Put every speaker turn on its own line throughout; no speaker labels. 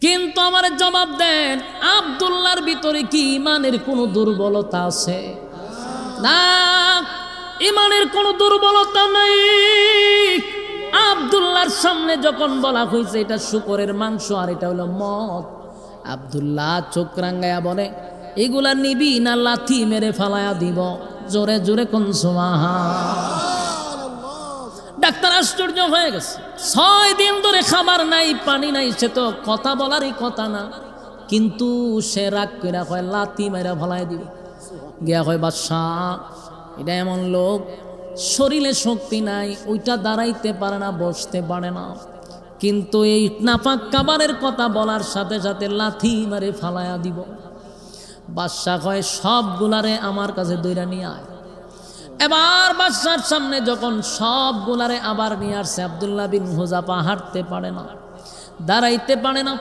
কিন্তু আমার জবাব দেন, আব্দুল্লাহর ভিতরে কি ইমানের কোনো দুর্বলতা আছে? না, ইমানের কোনো দুর্বলতা নাই। আব্দুল্লাহর সামনে যখন বলা হয়েছে এটা শুকরের মাংস আর এটা হলো মদ, আব্দুল্লাহ চোখ রাঙ্গায়া বলে, এগুলা নিবি না লাথি মেরে ফালায়া দিব? জোরে জোরে কোন সুবহানাল্লাহ। ডাক্তার আশ্চর্য হয়ে গেছে, 6 দিন ধরে খাবার নাই পানি নাই, সে তো কথা বলারই কথা না, কিন্তু সে রাগ করে কয় লাথি মেরে ফালায় দিব। গিয়া কয় বাদশাহ, এটা এমন লোক শরীরে শক্তি নাই, ওইটা দাঁড়াইতে পারে না, বসতে পারে না, কিন্তু এই নাপাক খাবারের কথা বলার সাথে সাথে লাথি মারে ফালায়া দিব। বাদশাহ কয় সবগুলারে আমার কাছে দইরা নিয়ে আয়। এবার বাদশার সামনে যখন সবগুলারে আবার নিয়ে আসছে, আব্দুল্লাহ বিন হুযাফা হাঁটতে পারে না, দাঁড়াইতে পারে না,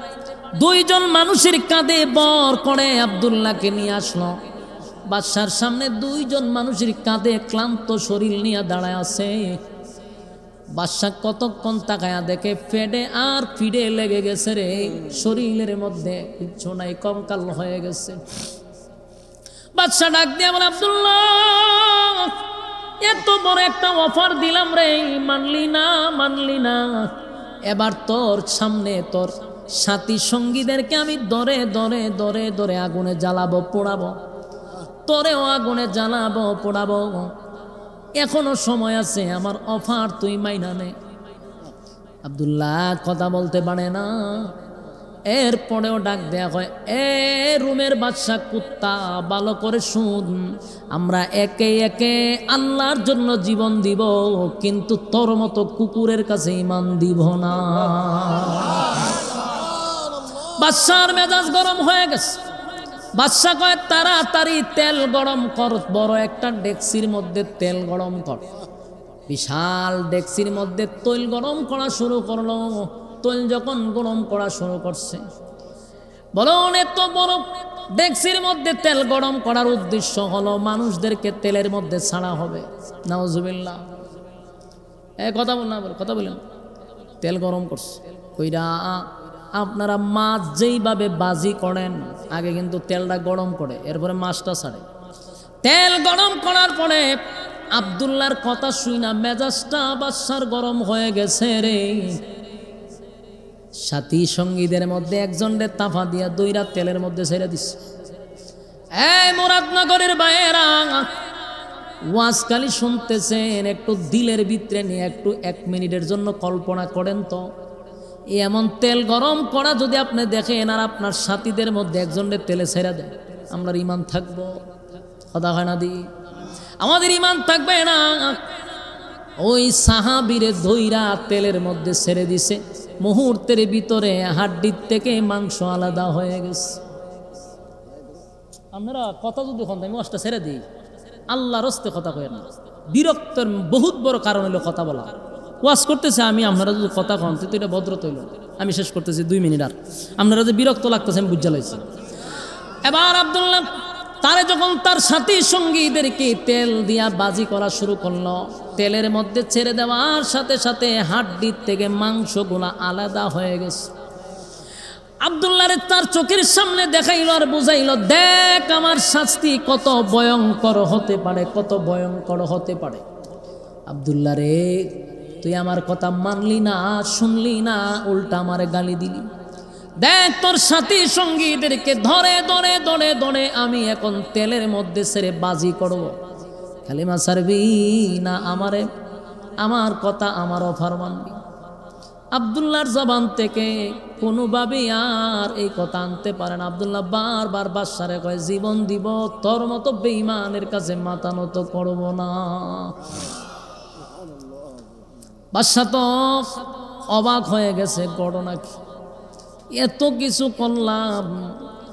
2 জন মানুষের কাঁধে বর করে আব্দুল্লাহকে নিয়ে আসলো। বাদশার সামনে 2 জন মানুষের কাঁধে ক্লান্ত শরীর নিয়ে দাঁড়ায় আছে। বাদশা কতক্ষণ তাকায়া দেখে ফেডে আর ফিডে লেগে গেছে রে, শরীরের মধ্যে কিচ্ছু নাই, কঙ্কাল হয়ে গেছে। বাদশা ডাক দিয়ে বলে, আব্দুল্লাহ, এত বড় একটা অফার দিলাম রে, মানলি না। এবার তোর সামনে তোর সাথী সঙ্গীদেরকে আমি দরে দরে দরে দরে আগুনে জ্বালাবো, পোড়াবো, তোরেও আগুনে জ্বালাবো, পোড়াবো, এখনো সময় আছে, আমার অফার তুই মাইনা নে। আব্দুল্লাহ কথা বলতে পারে না। এরপরেও ডাক দেয়া হয়, এ রুমের বাদশা কুত্তা, ভালো করে শুন, আমরা একে একে আল্লাহর জন্য জীবন দিব, কিন্তু তোর মতো কুকুরের কাছে ঈমান দিব না। বাদশার মেজাজ গরম হয়ে গেছে। বাদশা কয়, তাড়াতাড়ি তেল গরম কর, বড় একটা ডেকসির মধ্যে তেল গরম কর। বিশাল ডেকসির মধ্যে তৈল গরম করা শুরু করলো। তৈল যখন গরম করা শুরু করছে, বলো এত বড় ডেকসির মধ্যে তেল গরম করার উদ্দেশ্য হলো মানুষদেরকে তেলের মধ্যে ছাড়া হবে। নাউজুবিল্লাহ, কথা বলেন। তেল গরম করছে কইরা, আপনারা মাছ যেইভাবে বাজি করেন, আগে কিন্তু তেলটা গরম করে এরপরে মাছটা ছাড়ে। তেল গরম করার পরে আব্দুল্লাহর কথা শুই না মেজাজটা বাদশার গরম হয়ে গেছে রে। সাথী সঙ্গীদের মধ্যে একজনরে তাফা দিয়া 2 রাত তেলের মধ্যে ছেড়ে দিচ্ছে। এই মুরাদনগরের বাইরা ওয়াজকালি শুনতেছেন, একটু দিলের ভিতরে নিয়ে একটু 1 মিনিটের জন্য কল্পনা করেন তো, এমন তেল গরম করা যদি আপনি দেখেন আর আপনার সাথীদের মধ্যে একজনের তেলে ছেড়ে দেয়, আমরা ইমান থাকবো? কথা হয় না দি, আমাদের ইমান থাকবে না। ওই সাহাবীরে ধইরা তেলের মধ্যে ছেড়ে দিছে, মুহূর্তের ভিতরে হাড্ডির থেকে মাংস আলাদা হয়ে গেছে। আপনারা কথা যদি হন, আমি ওয়াজটা ছেড়ে দিই, আল্লাহর হস্তে কথা কয় না। বিরক্তের বহুত বড় কারণ হলো কথা বলা। ওয়াজ করতেছে আমি, আপনারা যদি কথা কন তো এটা ভদ্র তৈল। আমি শেষ করতেছি 2 মিনিট, আর আপনারা যে বিরক্ত লাগতেছে আমি বুঝা লাইছি। এবার আব্দুল্লাহ তারে যখন তার সাথী সঙ্গীদেরকে তেল দিয়া বাজি করা শুরু করলো, তেলের মধ্যে ছেড়ে দেওয়ার সাথে সাথে হাড্ডির থেকে মাংসগুলা আলাদা হয়ে গেছে। আব্দুল্লাহরে তার চোখের সামনে দেখাইল আর বুঝাইল, দেখ আমার শাস্তি কত ভয়ঙ্কর হতে পারে, কত ভয়ঙ্কর হতে পারে। আব্দুল্লাহ রে, তুই আমার কথা মানলি না, শুনলি না, উল্টা আমারে গালি দিলি। দেখ তোর সাথী সঙ্গীদেরকে ধরে ধরে ধরে ধরে আমি এখন তেলের মধ্যে ছেড়ে বাজি করব। কালিমা ছাড়বি না আমারে, আমার কথা আমার অফার মানবি? আব্দুল্লাহর জবান থেকে কোনোভাবে আর এই কথা আনতে পারে না। আব্দুল্লাহ বারবার বাদশারে কয়, জীবন দিব, তোর মতো বেঈমানের কাছে মাথা নত করব না। বাদশা তো অবাক হয়ে গেছে, ঘটনা কি, এত কিছু করলাম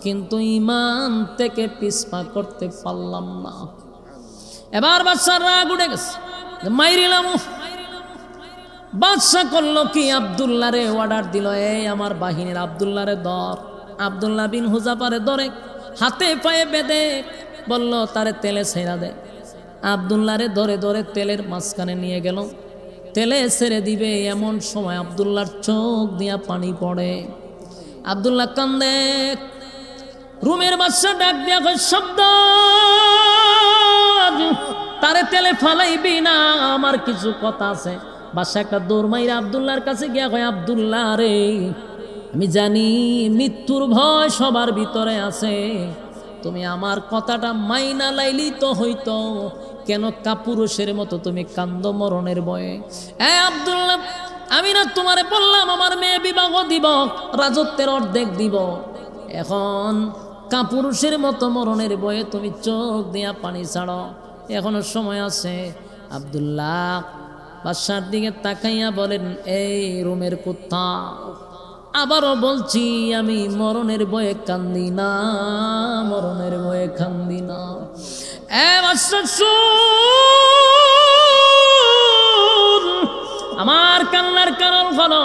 কিন্তু ইমান থেকে পিছপা করতে পারলাম না। এবার বাদশার রাগ উঠে গেছে, মাইরিলাম। বাদশা করলো কি, আব্দুল্লাহ রে অর্ডার দিল, এই আমার বাহিনীর আব্দুল্লাহ রে ধর। আব্দুল্লাহ বিন হুযাফারে ধরে হাতে পায়ে বেঁধে বলল তারে তেলে ছেড়া দে। আব্দুল্লাহ রে ধরে ধরে তেলের মাঝখানে নিয়ে গেল, তেলে ছেড়ে দিবে এমন সময় আব্দুল্লাহর চোখ দিয়া পানি পড়ে। আব্দুল্লাহ কান্দে। রুমের বাদশা ডাক দিয়া কয় শব্দ তারে তেলে ফালাইবি না, আমার কিছু কথা আছে। বাদশা একটা দৌড় মাইরা আব্দুল্লাহর কাছে গিয়া কয় আব্দুল্লাহ রে, আমি জানি মৃত্যুর ভয় সবার ভিতরে আছে, তুমি আমার কথাটা মাইনা লাইলি তো হইতো, কেন কাপুরুষের মতো তুমি কান্দ মরণের ভয়ে? আব্দুল্লাহ, আমি না তোমারে বললাম আমার মেয়ে বিবাহ দিব, রাজত্বের অর্ধেক দিব, এখন কাপুরুষের মতো মরণের ভয়ে তুমি চোখ দিয়া পানি ছাড়ো, এখনো সময় আছে। আব্দুল্লাহ বাদশার দিকে তাকাইয়া বলেন, এই রুমের কুত্তা, আবারও বলছি আমি মরণের ভয়ে কান্দি না, মরণের ভয়ে কান্দি না। আমার কান্নার কারণ হলো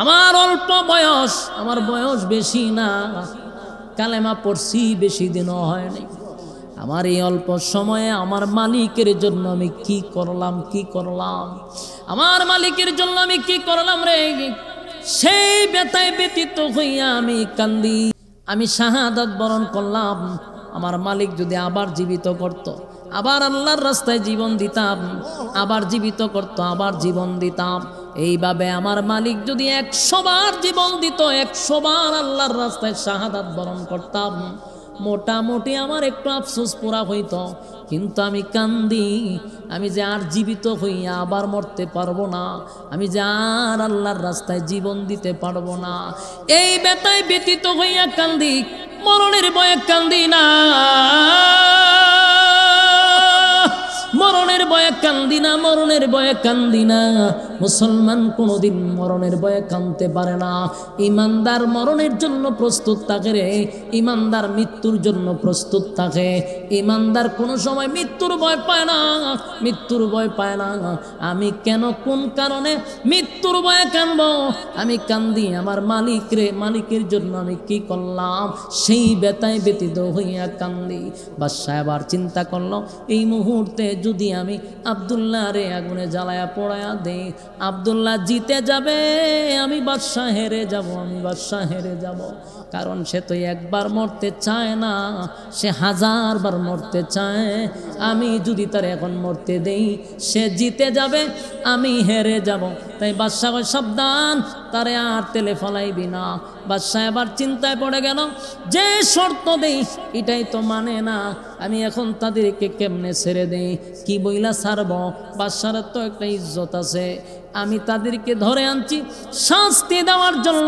আমার অল্প বয়স, আমার বয়স বেশি না, কালেমা পড়ছি বেশি দিনও হয়নি। আমার এই অল্প সময়ে আমার মালিকের জন্য আমি কি করলাম, কি করলাম, আমার মালিকের জন্য আমি কি করলাম রে, সেই ব্যথায় ব্যতীত হইয়া আমি কান্দি। আমি শাহাদাত বরণ করলাম, আমার মালিক যদি আবার জীবিত করত, আবার আল্লাহর রাস্তায় জীবন দিতাম, আবার জীবিত করত, আবার জীবন দিতাম। এইভাবে আমার মালিক যদি 100 বার জীবন দিত, 100 বার আল্লাহর রাস্তায় শাহাদাত বরণ করতাম, মোটামুটি আমার একটু আফসোস পুরা হইত। কিন্তু আমি কান্দি, আমি যে আর জীবিত হইয়া আবার মরতে পারবো না, আমি যে আর আল্লাহর রাস্তায় জীবন দিতে পারবো না, এই ব্যথায় ব্যতীত হইয়া কান্দি, মরণের ভয়ে কান্দি না, মরণের ভয়ে কান্দি না, মরণের ভয়ে কান্দি না। মুসলমান কোনোদিন মরণের ভয়ে কাঁদতে পারে না। ইমানদার মরণের জন্য প্রস্তুত থাকে রে, ইমানদার মৃত্যুর জন্য প্রস্তুত থাকে। ইমানদার কোনো সময় মৃত্যুর ভয় পায় না, মৃত্যুর ভয় পায় না। আমি কেন, কোন কারণে মৃত্যুর ভয়ে কাঁদবো? আমি কান্দি আমার মালিক রে, মালিকের জন্য আমি কি করলাম, সেই ব্যথায় ব্যতীত হইয়া কান্দি। বাদশা আবার চিন্তা করলো, এই মুহূর্তে যদি আমি আব্দুল্লাহ রে আগুনে জ্বালায়া পোড়ায়া দেই, আব্দুল্লাহ জিতে যাবে, আমি বাদশা হেরে যাব, আমি বাদশা হেরে যাব। কারণ সে তো একবার মরতে চায় না, সে 1000 বার মরতে চায়। আমি যদি তার এখন মরতে দেই, সে জিতে যাবে, আমি হেরে যাব। তাই বাদশা কয় সাবধান, তারে আর তেলে ফলাইবি না। বাদশা এবার চিন্তায় পড়ে গেল, যে শর্ত দেই এটাই তো মানে না, আমি এখন তাদেরকে কেমনে ছেড়ে দেই, কি বইলা ছাড়ব? বাদশার তো একটা ইজ্জত আছে, আমি তাদেরকে ধরে আনছি শাস্তি দেওয়ার জন্য,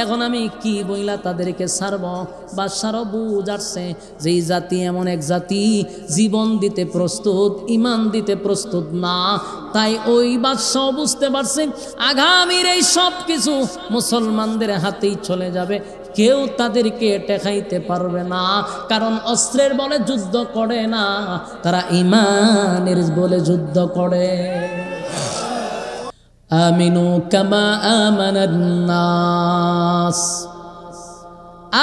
এখন আমি কি বইলা তাদেরকে ছাড়ব? বাদশারও বুঝ আসছে যে এই জাতি এমন এক জাতি, জীবন দিতে প্রস্তুত, ইমান দিতে প্রস্তুত না। তাই ওই বাদশাও বুঝতে পারছে আগামীর এই সব কিছু মুসলমানদের হাতেই চলে যাবে, কেউ তাদেরকে ঠেকাইতে পারবে না। কারণ অস্ত্রের বলে যুদ্ধ করে না, তারা ইমানের বলে যুদ্ধ করে। আমিনু কামা আমানান নাস,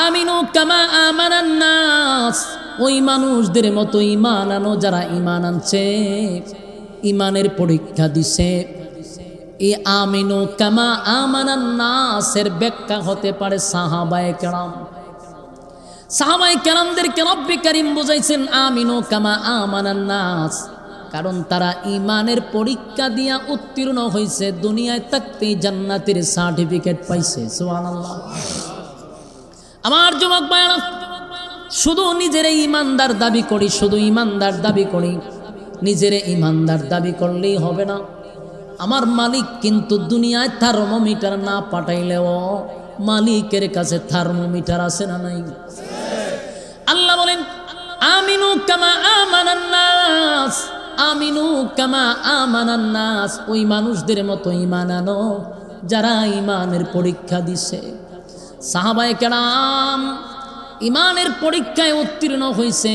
আমিনু কামা আমানান নাস, ওই মানুষদের মতো ঈমান আনো যারা ঈমান আনছে, ঈমানের পরীক্ষা দিছে। এই আমিনু কামা আমানান নাসের ব্যাখ্যা হতে পারে সাহাবায়ে কেরাম। সাহাবায়ে কেরামদেরকে রব্বে কারীম বুঝাইছেন আমিনু কামা আমানান নাস, কারণ তারা ঈমানের পরীক্ষা দিয়া উত্তীর্ণ হয়েছে, দুনিয়ায় থাকতেই জান্নাতের সার্টিফিকেট পাইছে। সুবহানাল্লাহ। আমার যুবক ভাইরা, শুধু নিজের ঈমানদার দাবি করি, শুধু ঈমানদার দাবি করি, নিজের ঈমানদার দাবি করলেই হবে না। আমার মালিক কিন্তু দুনিয়ায় থার্মোমিটার না পাঠাইলেও মালিকের কাছে থার্মোমিটার আছে না নাই? আল্লাহ বলেন আমিনু কামা আমানান নাস, আমিনু কামা আমানান নাস, ওই মানুষদের মতো ঈমান আনো যারা ঈমানের পরীক্ষা দিছে। সাহাবায়ে কেরাম ঈমানের পরীক্ষায় উত্তীর্ণ হয়েছে,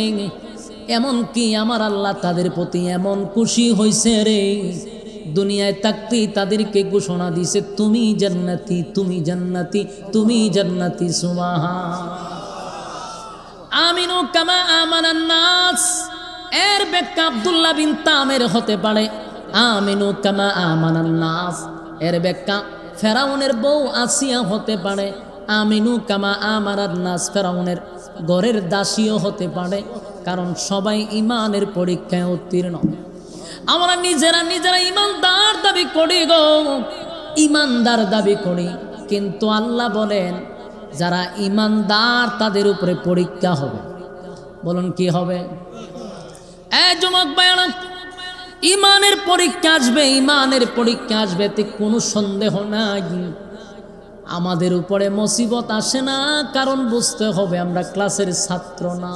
এমন কি আমার আল্লাহ তাদের প্রতি এমন খুশি হয়েছে রে, দুনিয়ায় থাকতেই তাদেরকে ঘোষণা দিছে তুমি জান্নাতি, তুমি জান্নাতি, তুমি জান্নাতি। সুবহান। আমিনু কামা আমানান নাস এর ব্যাখ্যা আব্দুল্লাহ বিন তামের হতে পারে। আমিনু কামা আমানান নাস এর ব্যাখ্যা ফেরাউনের বউ আসিয়া হতে পারে। আমিনু কামা আমারান নাস, ফেরাউনের ঘরের দাসীও হতে পারে, কারণ সবাই ইমানের পরীক্ষায় উত্তীর্ণ। আমরা নিজেরা ইমানদার দাবি করি গো, ইমানদার দাবি করি, কিন্তু আল্লাহ বলেন যারা ইমানদার তাদের উপরে পরীক্ষা হবে। বলুন কি হবে? যুবক ভাইরা, ইমানের পরীক্ষা আসবে, ইমানের পরীক্ষা আসবে, এতে কোনো সন্দেহ নাই। আমাদের উপরে মুসিবত আসে না, কারণ বুঝতে হবে আমরা ক্লাসের ছাত্র না।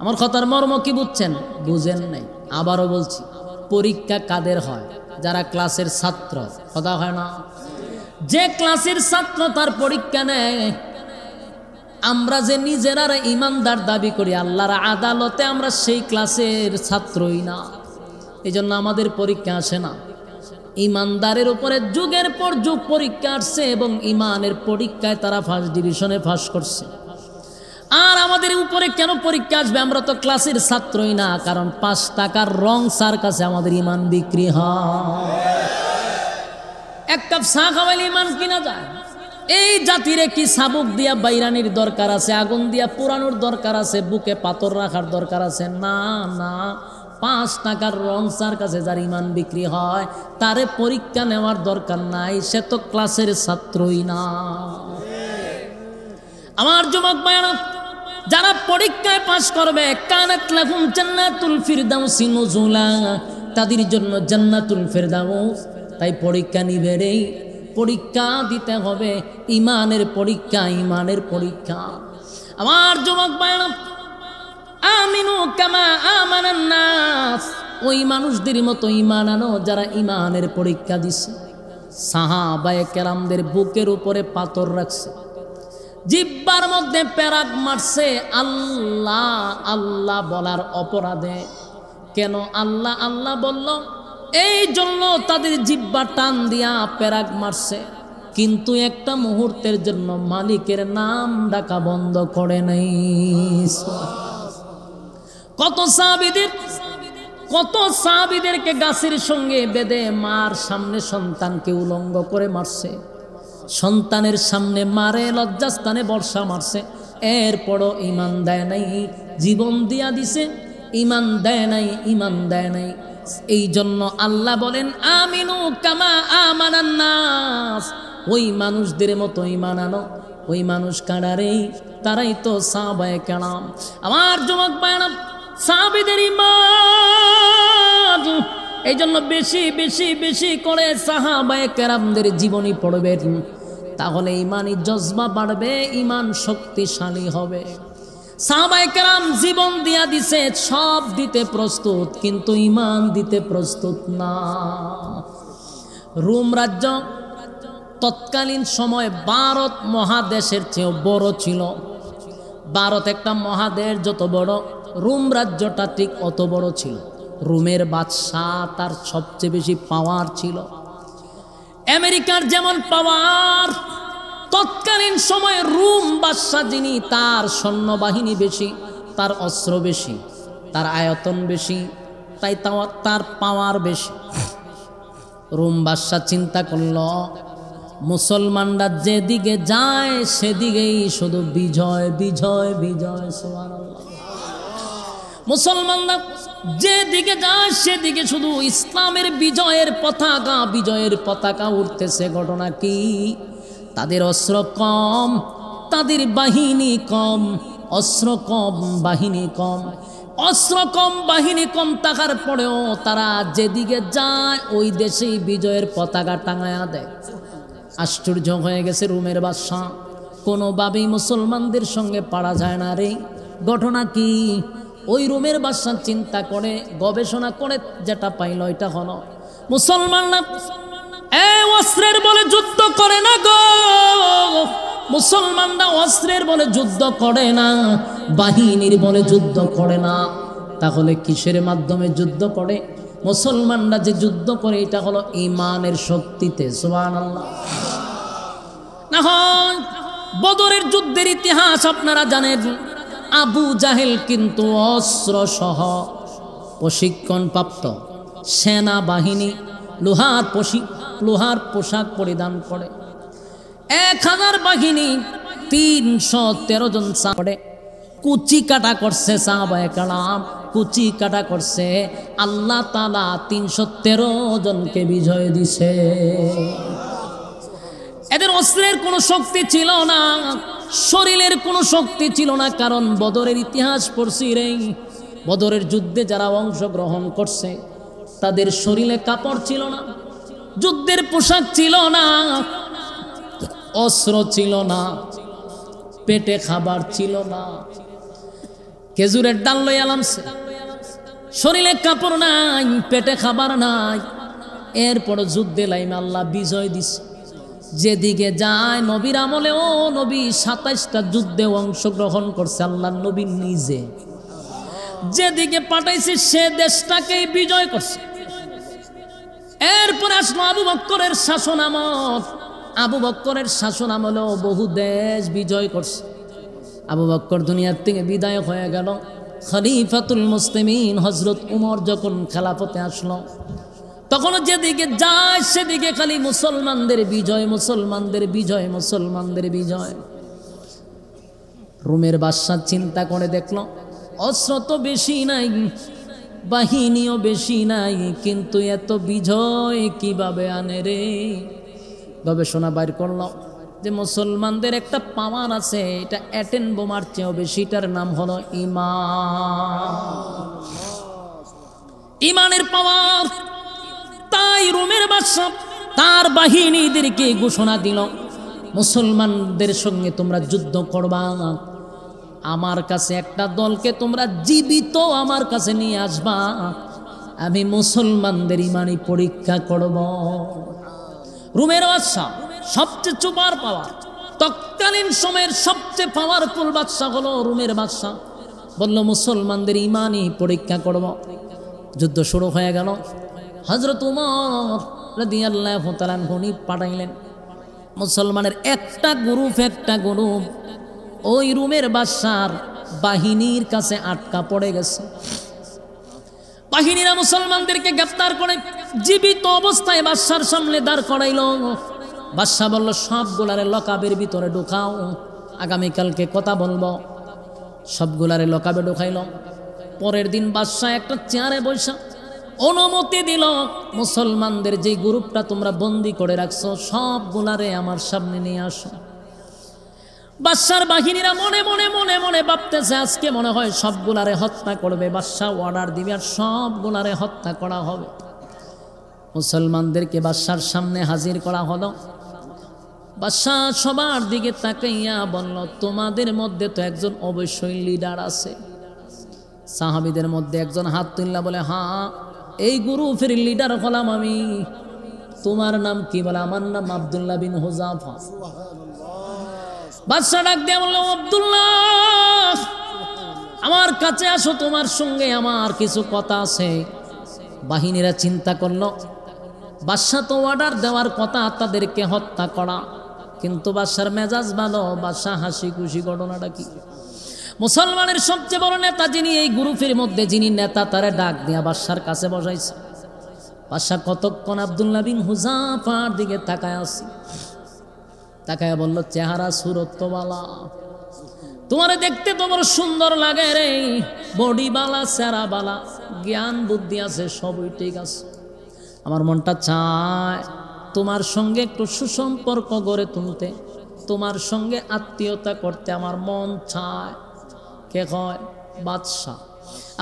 আমার কথার মর্ম কি বুঝছেন? বুঝেন নাই। আবারও বলছি, পরীক্ষা কাদের হয়? যারা ক্লাসের ছাত্র। কথা হয় না? যে ক্লাসের ছাত্র তার পরীক্ষা নেয়। আমরা যে নিজেরা ইমানদার দাবি করি, আল্লাহর আদালতে আমরা সেই ক্লাসের ছাত্রই না, এই জন্য আমাদের পরীক্ষা আসে না। ইমানদারের উপরে যুগের পর যুগ পরীক্ষা আসছে এবং ইমানের পরীক্ষায় তারা ফার্স্ট ডিভিশনে পাস করছে। আর আমাদের উপরে কেন পরীক্ষা আসবে? আমরা তো ক্লাসের ছাত্রই না, কারণ 5 টাকার রং সার কাছে আমাদের ইমান বিক্রি হয়। 1 কাপ চা খাওয়াইলে ইমান কিনা যায়? এই জাতিরে কি সাবুক দিয়া বাইরানির দরকার আছে, আগুন দিয়া পুরানোর দরকার আছে, বুকে পাথর রাখার দরকার আছে? না না, 5 টাকার রং সার কাছে যার ইমান বিক্রি হয় তারে পরীক্ষা নেওয়ার দরকার নাই, সে তো ক্লাসের ছাত্রই না। আমার যুবক ভাইরা, যারা পরীক্ষায় পাস করবে, কানাত লাহুম জান্নাতুল ফিরদাউসি নুজুলা, তাদের জন্য জান্নাতুল ফিরদাউস। তাই পরীক্ষা নিবে রে, পরীক্ষা দিতে হবে, ইমানের পরীক্ষা, ইমানের পরীক্ষা। আমার যুবক ভাইরা, আমিনু কামা আমানান নাস, ওই মানুষদের মতো ইমান আনো যারা ইমানের পরীক্ষা দিছে। সাহাবায়ে কেরামদের বুকের উপরে পাথর রাখছে, জিহ্বার মধ্যে পেরাক মারছে আল্লাহ আল্লাহ বলার অপরাধে। কেন আল্লাহ আল্লাহ বলল? এই জন্য তাদের জিহ্বা টান দিয়া পেরাক মারছে, কিন্তু একটা মুহূর্তের জন্য মালিকের নাম ডাকা বন্ধ করে নাই। কত সাহাবীদেরকে গাছের সঙ্গে বেঁধে মার সামনে সন্তানকে উলঙ্গ করে মারছে, সন্তানের সামনে মারে, লজ্জাস্থানে বর্ষা মারছে, এরপরও ইমান দেয় নাই, জীবন দিয়া দিছে, ইমান দেয় নাই, ইমান দেয় নাই। এই জন্য আল্লাহ বলেন আমিনু কামা আমানান নাস, ওই মানুষদের মতো ইমান আনো। ওই মানুষ কারারে, তারাই তো সাহাবায়ে কেরাম। আমার যুবক ভাইরা, সাহাবীদের ইমান, এই জন্য বেশি বেশি বেশি করে সাহাবায়ে কেরামদের জীবনী পড়বেন, তাহলে ইমানি জজবা বাড়বে, ইমান শক্তিশালী হবে। সাহাবায়ে কেরাম জীবন দিয়া দিছে, সব দিতে প্রস্তুত, কিন্তু ইমান দিতে প্রস্তুত না। রোম রাজ্য তৎকালীন সময় ভারত মহাদেশের চেয়েও বড় ছিল। ভারত একটা মহাদেশ যত বড়, রোম রাজ্যটা ঠিক অত বড় ছিল। রোমের বাদশাহ, তার সবচেয়ে বেশি পাওয়ার ছিল। আমেরিকার যেমন পাওয়ার, তৎকালীন সময়ে রোম বাদশাহ যিনি, তার সৈন্যবাহিনী বেশি, তার অস্ত্র বেশি, তার আয়তন বেশি, তাই তার পাওয়ার বেশি। রোম বাদশাহ চিন্তা করল, মুসলমানরা যেদিকে যায় সেদিকেই শুধু বিজয় বিজয় বিজয়। সুবহানাল্লাহ। মুসলমানরা যেদিকে যায় সেদিকে শুধু ইসলামের বিজয়ের পতাকা, বিজয়ের পতাকা উঠতেছে। ঘটনা কি? তাদের অস্ত্র কম, তাদের বাহিনী কম, অস্ত্র কম, বাহিনী কম। অস্ত্র কম, বাহিনী কম থাকার পরেও তারা যেদিকে যায় ওই দেশেই বিজয়ের পতাকা টাঙায়া দেয়। আশ্চর্য হয়ে গেছে রোমের বাদশাহ, কোনোভাবেই মুসলমানদের সঙ্গে পারা যায় না রে। ঘটনা কি? ওই রোমের বাদশাহ চিন্তা করে, গবেষণা করে যেটা পাইল এটা হলো, মুসলমানরা অস্ত্রের বলে যুদ্ধ করে না গো। মুসলমানরা অস্ত্রের বলে যুদ্ধ করে না, বাহিনীর বলে যুদ্ধ করে না। তাহলে কিসের মাধ্যমে যুদ্ধ করে? মুসলমানরা যে যুদ্ধ করে এটা হলো ইমানের শক্তিতে। সুবহানাল্লাহ। না হয় বদরের যুদ্ধের ইতিহাস আপনারা জানেন। আবু জাহেল কিন্তু অস্ত্র সহ প্রশিক্ষণপ্রাপ্ত সেনাবাহিনী, লোহার পোশাক পরিধান করে। 1000 বাহিনী 313 জন সাহাবা কুচি কাটা করছে, সাহাবায়ে কেরাম কুচি কাটা করছে। আল্লাহ তাআলা 313 জনকে বিজয় দিছে। এদের অস্ত্রের কোনো শক্তি ছিল না, শরীরের কোনো শক্তি ছিল না, কারণ বদরের ইতিহাস পড়ছি রে। বদরের যুদ্ধে যারা অংশগ্রহণ করছে তাদের শরীরে কাপড় ছিল না, যুদ্ধের পোশাক ছিল না, অস্ত্র ছিল না, পেটে খাবার ছিল না, খেজুরের ডাল লইয়া নামছে, শরীরে কাপড় নাই, পেটে খাবার নাই, এরপর যুদ্ধে লাইমে আল্লাহ বিজয় দিছে। যেদিকে যায় নবীর আমলে, ও নবী 27টা যুদ্ধে অংশগ্রহণ করছে আল্লাহ নবী নিজে, যেদিকে পাঠাইছে সে দেশটাকেই বিজয় করছে। এরপর আসলো আবু বকরের শাসন আমল। আবু বকরের শাসন আমলেও বহু দেশ বিজয় করছে। আবু বকর দুনিয়ার থেকে বিদায় হয়ে গেল। খলিফাতুল মুসলিমিন হযরত উমর যখন খেলাফতে আসলো, তখন যেদিকে যায় সেদিকে খালি মুসলমানদের বিজয়, মুসলমানদের বিজয়, মুসলমানদের বিজয়। রোমের বাদশা চিন্তা করে দেখলো অস্ত্র তো বেশি নাই, বাহিনীও বেশি নাই, কিন্তু এত বিজয় কিভাবে আনে রে। গবেষণা বাইর করলো যে মুসলমানদের একটা পাওয়ার আছে, এটা অ্যাটেন বোমার চেয়েও বেশি, এটার নাম হলো ঈমান, ঈমানের পাওয়ার। তাই রোমের বাদশা তার বাহিনীদেরকে ঘোষণা দিল, মুসলমানদের সঙ্গে তোমরা যুদ্ধ করবা, আমার কাছে একটা দলকে তোমরা জীবিত আমার কাছে নিয়ে আসবা, আমি মুসলমানদের ঈমানি পরীক্ষা করব। রোমের বাদশা সবচেয়ে সুপার পাওয়ার, তৎকালীন সময়ের সবচেয়ে পাওয়ারফুল বাদশা হলো রোমের বাদশা। বলল মুসলমানদের ঈমানি পরীক্ষা করব। যুদ্ধ শুরু হয়ে গেল। হযরত উমর রাদিয়াল্লাহু তাআলা আনহু পাঠাইলেন মুসলমানের একটা গ্রুপ ওই রোমের বাদশার বাহিনীর কাছে আটকা পড়ে গেছে। বাহিনীরা মুসলমানদেরকে গ্রেফতার করে জীবিত অবস্থায় বাদশার সামনে দাঁড় করাইল। বাদশা বলল সবগুলারে লকাবের ভিতরে ঢুকাও, আগামীকালকে কথা বলবো। সবগুলারে লকাবে ঢুকাইল। পরের দিন বাদশা একটা চেয়ারে বসা অনুমতি দিল, মুসলমানদের যে গ্রুপটা তোমরা বন্দি করে রাখছো সবগুলারে আমার সামনে নিয়ে আসো। বাদশার বাহিনীরা মনে মনে মনে মনে ভাবতেছে আজকে মনে হয় সবগুলারে হত্যা করবে। বাদশা অর্ডার দিবে আর সবগুলারে হত্যা করা হবে। মুসলমানদেরকে বাদশার সামনে হাজির করা হলো। বাদশা সবার দিকে তাকাইয়া বলল, তোমাদের মধ্যে তো একজন অবশ্যই লিডার আছে। সাহাবীদের মধ্যে একজন হাত তুললা বলে, হ্যাঁ এই গ্রুপের লিডার হলাম আমি। তোমার নাম কি? বলে আমার নাম আব্দুল্লাহ বিন হুযাফা। বাদশা ডাক দিয়ে বলল, আব্দুল্লাহ আমার কাছে আসো, তোমার সঙ্গে আমার কিছু কথা আছে। বাহিনীরা চিন্তা করলো বাদশা তো অর্ডার দেওয়ার কথা তাদেরকে হত্যা করা, কিন্তু বাদশার মেজাজ ভালো, বাদশা হাসি খুশি। ঘটনাটা কি? মুসলমানের সবচেয়ে বড় নেতা যিনি এই গ্রুপের মধ্যে, যিনি নেতা, তারে ডাক দিয়া বাদশার কাছে বসাইছে। বাদশা কতক্ষণ আব্দুল্লাহ বিন হুযাফার দিকে তাকায় আছে, তাকায় বলল, চেহারা সুরত তো বালা, তোমারে দেখতে তো বড় সুন্দর লাগে রে, বডি বালা, চেহারা বালা, জ্ঞান বুদ্ধি আছে, সবই ঠিক আছে। আমার মনটা চায় তোমার সঙ্গে একটু সুসম্পর্ক গড়ে তুলতে, তোমার সঙ্গে আত্মীয়তা করতে আমার মন চায়। কে কয়? বাদশা।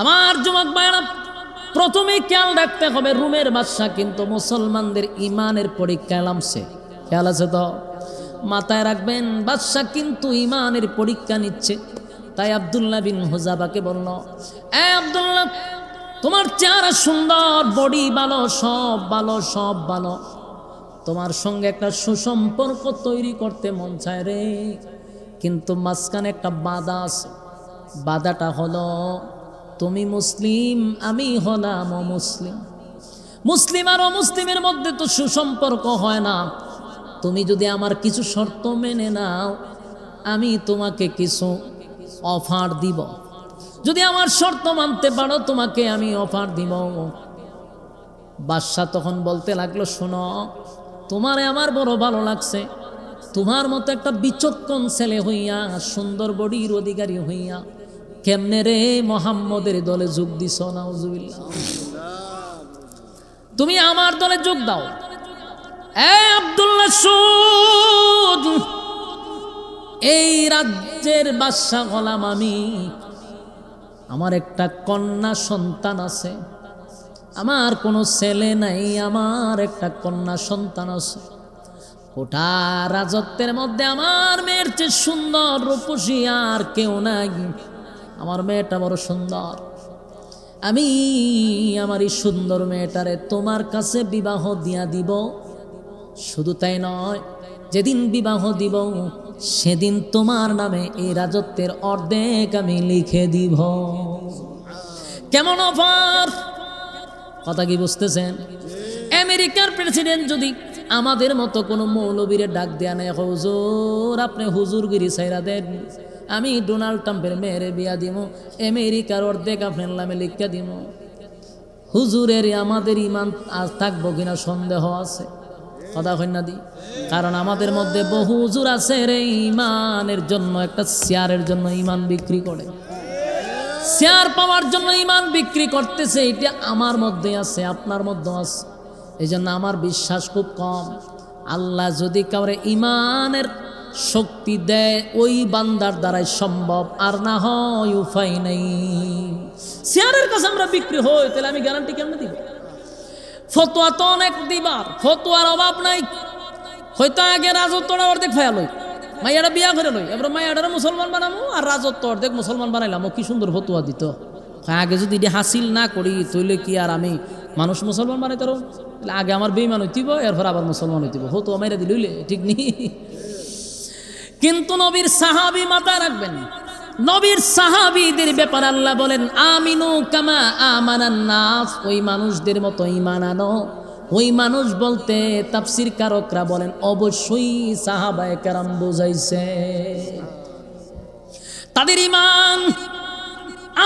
আমার যুবক ভাইরা, প্রথমে খেয়াল রাখতে হবে রোমের বাদশা কিন্তু মুসলমানদের ঈমানের পরীক্ষায় নামছে। খেয়াল আছে তো? মাথায় রাখবেন, বাদশা কিন্তু ঈমানের পরীক্ষা নিচ্ছে। তাই আব্দুল্লাহ বিন হুযাফাকে বলল, এ আব্দুল্লাহ, তোমার চেহারা সুন্দর, বডি ভালো, সব ভালো, সব ভালো, তোমার সঙ্গে একটা সুসম্পর্ক তৈরি করতে মন চায় রে, কিন্তু মাঝখানে একটা বাধা আছে। বাধাটা হলো তুমি মুসলিম, আমি হলাম অমুসলিম। মুসলিম আর অমুসলিমের মধ্যে তো সুসম্পর্ক হয় না। তুমি যদি আমার কিছু শর্ত মেনে নাও, আমি তোমাকে কিছু অফার দিব। যদি আমার শর্ত মানতে পারো, তোমাকে আমি অফার দিব। বাদশা তখন বলতে লাগলো, শোনো, তোমারে আমার বড় ভালো লাগছে, তোমার মতো একটা বিচক্ষণ ছেলে হইয়া সুন্দর বডির অধিকারী হইয়া কেমনে রে মোহাম্মদের দলে যোগ দিছ? নাউজুবিল্লাহ। তুমি আমার দলে যোগ দাও। এ আব্দুল্লাহ সুদ, এই রাজ্যের বাদশা হলাম আমি, আমার একটা কন্যা সন্তান আছে, আমার কোনো ছেলে নাই, আমার একটা কন্যা সন্তান আছে। গোটা রাজত্বের মধ্যে আমার মেয়ের চেয়ে সুন্দর রূপসী আর কেউ নাই। আমার মেয়েটা বড় সুন্দর, আমি আমার এই সুন্দর মেয়েটারে তোমার কাছে বিবাহ দিয়া দিব। শুধু তাই নয়, যেদিন বিবাহ দিব সেদিন তোমার নামে এই রাজত্বের অর্ধেক আমি লিখে দিব। কেমন অফার? কথা কি বুঝতেছেন? আমেরিকার প্রেসিডেন্ট যদি আমাদের মতো কোনো মৌলবীরে ডাক দেয়া নেই, হুজুর আপনি হুজুরগিরি ছাইরা দেন, আমি ডোনাল্ড ট্রাম্পের মেয়েরে বিয়া দিব, আমেরিকার অর্ধেক আপনার নামে লিখে দিব। হুজুরের আমাদের ইমান আজ থাকবো কিনা সন্দেহ আছে। কথা কই না দি? কারণ আমাদের মধ্যে বহু হুজুর আছে রে ইমানের জন্য, একটা শেয়ারের জন্য ইমান বিক্রি করে, শেয়ার পাওয়ার জন্য ইমান বিক্রি করতেছে। এটা আমার মধ্যে আছে, আপনার মধ্যে আছে। এই জন্য আমার বিশ্বাস খুব কম। আল্লাহ যদি কাউরে ইমানের শক্তি দেয় ওই বান্দার দ্বারাই সম্ভব, আর না হয় উপায় নেই। শেয়ারের কাছে আমরা বিক্রি হই, তাহলে আমি গ্যারান্টি কেমনে দিব? ফতোয়া তো অনেক দিবার, ফতোয়ার অভাব নাই। হয়তো আগে রাজত্বটা অর্ধেক ফায়া লই, মাইয়াটা বিয়া করে লই, এবার মাইয়াটা মুসলমান বানামো আর রাজত্ব অর্ধেক মুসলমান বানাইলাম। কি সুন্দর ফতোয়া দিত। আগে যদি এটি হাসিল না করি তইলে কি আর আমি মানুষ মুসলমান বানাইতে পারো? আগে আমার বেইমান হইতিব, এরপর আবার মুসলমান হইতিব। ফতোয়া মাইরা দিলে ঠিক নেই। কিন্তু নবীর সাহাবী মাথা রাখবেন, নবীর সাহাবীদের ব্যাপারে আল্লাহ বলেন আমিনু কামা আমানান নাস, ওই মানুষদের মতো ঈমান আনো। ওই মানুষ বলতে তাফসীর কারকরা বলেন অবশ্যই সাহাবায়ে কেরাম বুঝাইছে। তাদের ঈমান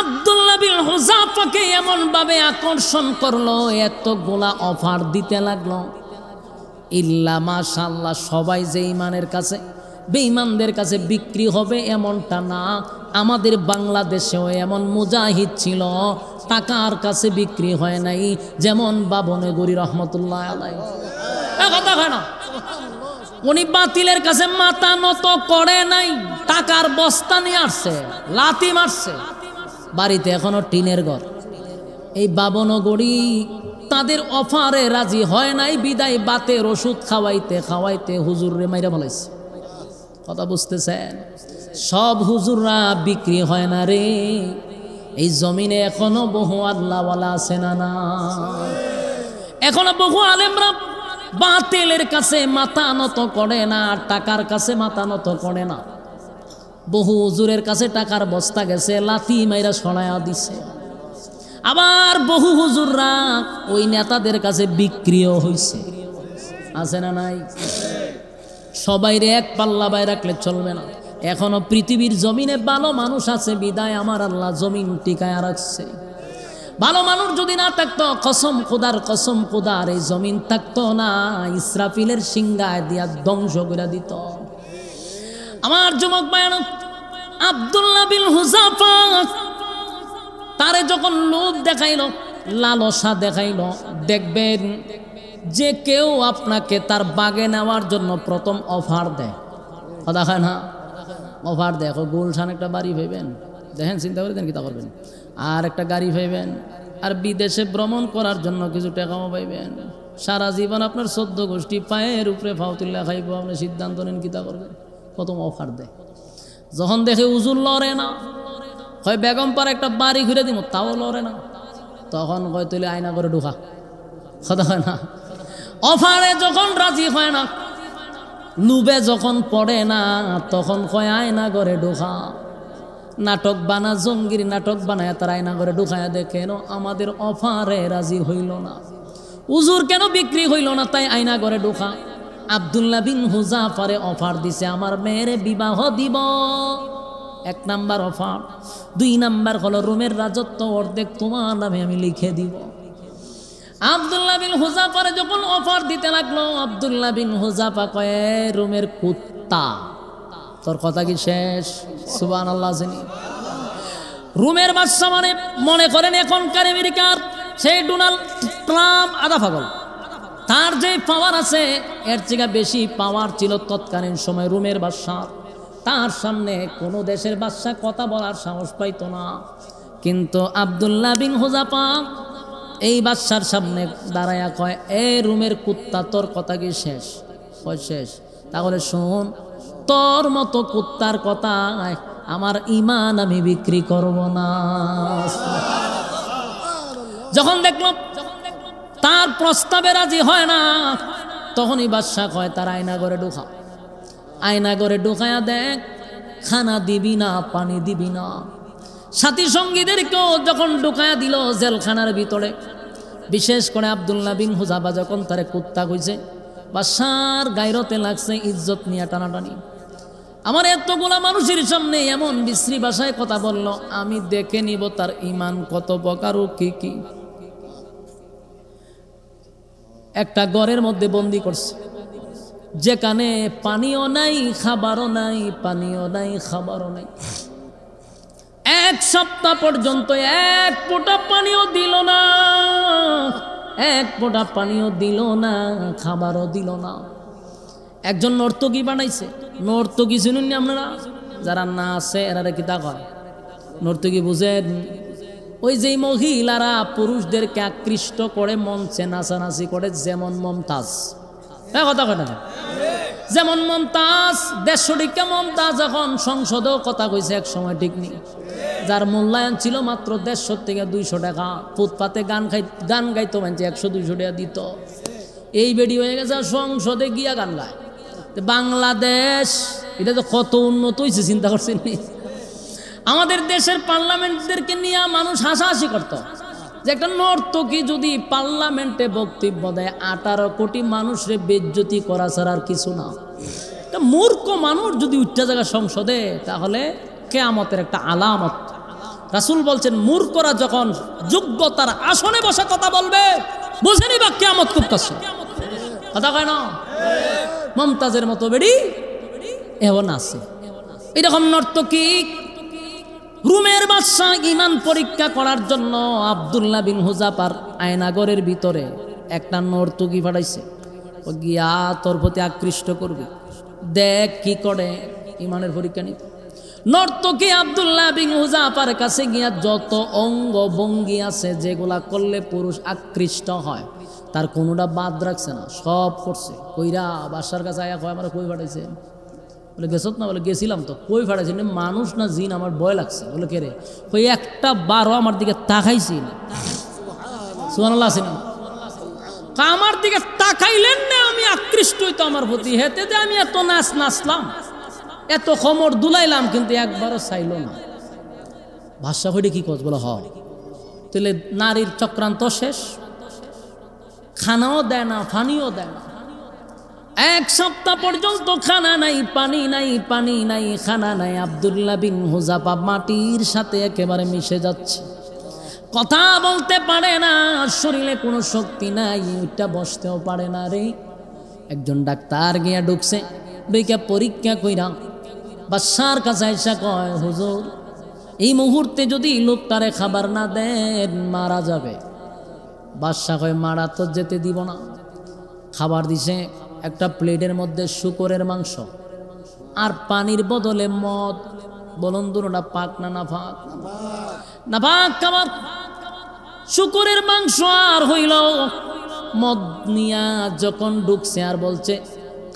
আব্দুল্লাহ বিন হুযাফাকে এমন ভাবে আকর্ষণ করলো, এতগুলা অফার দিতে লাগলো। ইল্লা মাশাআল্লাহ, সবাই যে ঈমানের কাছে বেঈমানদের কাছে বিক্রি হবে এমনটা না। আমাদের বাংলাদেশেও এমন মুজাহিদ ছিল, টাকার কাছে বিক্রি হয় নাই, যেমন বাবনগরী রহমতুল্লাহ আলাইহি। কথা হয় না, উনি বাতিলের কাছে মাথা নত করে নাই, টাকার বস্তা নিয়ে আসছে, লাথি মারছে। বাড়িতে এখনো টিনের ঘর। এই বাবনগরী তাদের অফারে রাজি হয় নাই, বিদায় বাতের ওষুধ খাওয়াইতে খাওয়াইতে হুজুররে মাইরা বলাইছে। কথা বুঝতেছেন? সব হুজুররা বিক্রি হয় না রে। এই জমিনে এখনো বহু আল্লাহওয়ালা আছে না? না, এখনো বহু আলেমরা বাতিলের কাছে মাথা নত করে না, টাকার কাছে মাথা নত করে না। বহু হুজুরের কাছে টাকার বস্তা গেছে, লাথি মাইরা সরায়া দিছে। আবার বহু হুজুররা ওই নেতাদের কাছে বিক্রিও হইছে, আছে না নাই? সবাইরে এক পাল্লা বাই রাখলে চলবে না। এখনো পৃথিবীর জমিনে ভালো মানুষ আছে বিদায় আমার আল্লাহ জমিন টিকায় রাখছে। ভালো মানুষ যদি না থাকতো, কসম খোদার এই জমিন থাকতো না, ইসরাফিলের সিংহায় দিয়া ধ্বংস করে দিত। আমার যুবক ভাইরা, আব্দুল্লাহ বিন হুযাফা তারে যখন লোভ দেখাইল, লালসা দেখাইল, দেখবেন যে কেউ আপনাকে তার বাগে নেওয়ার জন্য প্রথম অফার দেয়। কথা হয় না? অফার দেখো, গুলশান একটা বাড়ি পাইবেন, দেখেন চিন্তা করে দেন কি তা করবেন, আর একটা গাড়ি পাইবেন, আর বিদেশে ভ্রমণ করার জন্য কিছু টাকাও পাইবেন। সারা জীবন আপনার 14 গোষ্ঠী পায়ের উপরে ফাউতুল্লা খাইব, আপনি সিদ্ধান্ত নেন কি তা করবেন। প্রথম অফার দেয়। যখন দেখে উজুর লড়ে না, হয় বেগম পার একটা বাড়ি ঘুরে দিব, তাও লড়ে না, তখন কয় তুলে আয়না করে ঢুকা। কথা হয় না? অফারে যখন রাজি হয় না, লুবে যখন পড়ে না, তখন কয় আয়না করে ঢুকা। নাটক বানা, জঙ্গির নাটক বানায় তার আয়না করে ঢুকায় দেখে আমাদের অফারে রাজি হইল না, উজুর কেন বিক্রি হইল না, তাই আয়না করে ঢুকা। আব্দুল্লাহ বিন হুযাফারে অফার দিছে আমার মেয়ের বিবাহ দিব। 1 নাম্বার অফার। 2 নাম্বার হলো রোমের রাজত্ব অর্ধেক তোমার নামে আমি লিখে দিব। আব্দুল্লাহ বিন হুযাফারে যখন অফার দিতে লাগলো, আব্দুল্লাহ বিন হুযাফা কয় রোমের কুত্তা, তোর কথা কি শেষ? সুবহানাল্লাহ। রুমের বাদশা মানে মনে করেন এখনকার আমেরিকার সেই ডোনাল্ড ট্রাম্প আধা পাগল। তার যে পাওয়ার আছে এর থেকে বেশি পাওয়ার ছিল তৎকালীন সময় রুমের বাদশা। তার সামনে কোনো দেশের বাদশা কথা বলার সাহস পাইত না। কিন্তু আব্দুল্লাহ বিন হুযাফা এই বাদশার সামনে দাঁড়ায়া কয়, এ রুমের কুত্তা, তোর কথা কি শেষ? কয় শেষ। তাহলে শোন, তোর মতো কুত্তার কথা আমার ঈমান আমি বিক্রি করব না। যখন দেখল তার প্রস্তাবে রাজি হয় না, তখনই বাদশা কয় তার আয়না ঘরে ঢুকা। আয়না ঘরে ঢুকায়া দেখ, খানা দিবি না, পানি দিবি না। সাথী সঙ্গীদেরকেও যখন ঢুকায়া দিল জেলখানার ভিতরে, বিশেষ করে আব্দুল্লাহ বিন হুযাফা যখন তারে কুত্তা কইছে, বাদশার গায়রতে লাগছে, ইজ্জত নিয়ে টানাটানি। আমার এতগুলা মানুষের সামনে এমন বিশ্রী ভাষায় কথা বলল, আমি দেখে নিব তার ঈমান কত প্রকার ও কি কি। একটা ঘরের মধ্যে বন্দি করছে, যেখানে পানিও নাই, খাবারও নাই, পানিও নাই, খাবারও নাই। এক সপ্তাহ পর্যন্ত এক ফোঁটা পানিও দিল না, এক ফোঁটা পানিও দিল না, খাবারও দিল না। একজন নর্তকী বানাইছে। নর্তকী শুনুন আপনারা? যারা না আছে এরা কি তা কয়? নর্তকী বুঝেন? ওই যে মহিলারা পুরুষদেরকে আকৃষ্ট করে মঞ্চে নাচানাচি করে, যেমন মমতাজ। কথা কয় না? যেমন মমতাজ, 150 টাকা মমতাজ এখন সংসদেও কথা কইছে এক সময়, ঠিক নেই? যার মূল্যায়ন ছিল মাত্র 150 থেকে 200 টাকা। ফুটপাতে গান গাইতো, মানছে 100-200 টাকা দিত। এই বেডি হয়ে গেছে সংসদে গিয়া গান গায়। বাংলাদেশ এটা তো কত উন্নত হয়েছে চিন্তা করছেন? আমাদের দেশের পার্লামেন্টদেরকে নিয়ে মানুষ হাসাহাসি করত যে একটা নর্তকী যদি পার্লামেন্টে বক্তব্য দেয় 18 কোটি মানুষের বেইজ্জতি করা ছাড়া আর কিছু না। একটা মূর্খ মানুষ যদি উচ্চ জায়গা সংসদে, তাহলে কিয়ামতের একটা আলামত। রাসূল বলছেন, মূর্খরা যখন যোগ্যতার আসনে বসে কথা বলবে, বুঝে নিবা কিয়ামত করতেছে। কথা কয় না? মমতাজের মতো বেড়ি এমন আছে। এরকম নর্তকী রুমের বাদশা ঈমান পরীক্ষা করার জন্য আব্দুল্লাহ বিন হুযাফার আয়নাগরের ভিতরে একটা নর্তকী পাঠাইছে। ও গিয়া তোর প্রতি আকৃষ্ট করবে, দেখ কি করে, ঈমানের পরীক্ষা নিতে। নর্তকী আব্দুল্লাহ বিন হুযাফার কাছে গিয়া যত অঙ্গ ভঙ্গি আছে যেগুলা করলে পুরুষ আকৃষ্ট হয়, তার কোনোটা বাদ রাখছে না, সব করছে। কইরা বাদশার কাছে আয়া কয়, আমার কই পাঠাইছে? বলে গেছত না? বলে গেছিলাম তো। কই পাঠাইছে? মানুষ না জিন? আমার ভয় লাগছে। বলে কে রে? কই একটা বারও আমার দিকে তাকাইছি না। সুবহানাল্লাহ। আসেনি আমার দিকে তাকাইলেন না, আমি আকৃষ্ট হইতো আমার প্রতি। হেতে যে আমি এত নাচলাম, এত খমর দুলাইলাম, কিন্তু একবারও চাইল না। ভাষা হইলে কি কস? বলে হ। তাহলে নারীর চক্রান্ত শেষ। খানাও দেয় না, পানিও দেয় না। 1 সপ্তাহ পর্যন্ত খানা নাই, পানি নাই, পানি নাই, খানা নাই। আব্দুল্লাহ বিন হুযাফা মাটির সাথে একেবারে মিশে যাচ্ছে। কথা বলতে পারে না, শরীরে কোনো শক্তি নাই, ওইটা বসতেও পারে না রে। একজন ডাক্তার গিয়া ঢুকছে, ঢুকে পরীক্ষা কইরা বাদশার কাছে আইসা কয়, হুজুর এই মুহূর্তে যদি লোকটারে খাবার না দেন মারা যাবে। বাদশা কয়, মারা তো যেতে দিব না। খাবার দিছে একটা প্লেটের মধ্যে শুকরের মাংস আর পানির বদলে মদ। বলুন দুটোটা পাক না নাফাক? নাফাক খাবার। শুকরের মাংস আর হইল মদ নিয়া যখন ঢুকছে আর বলছে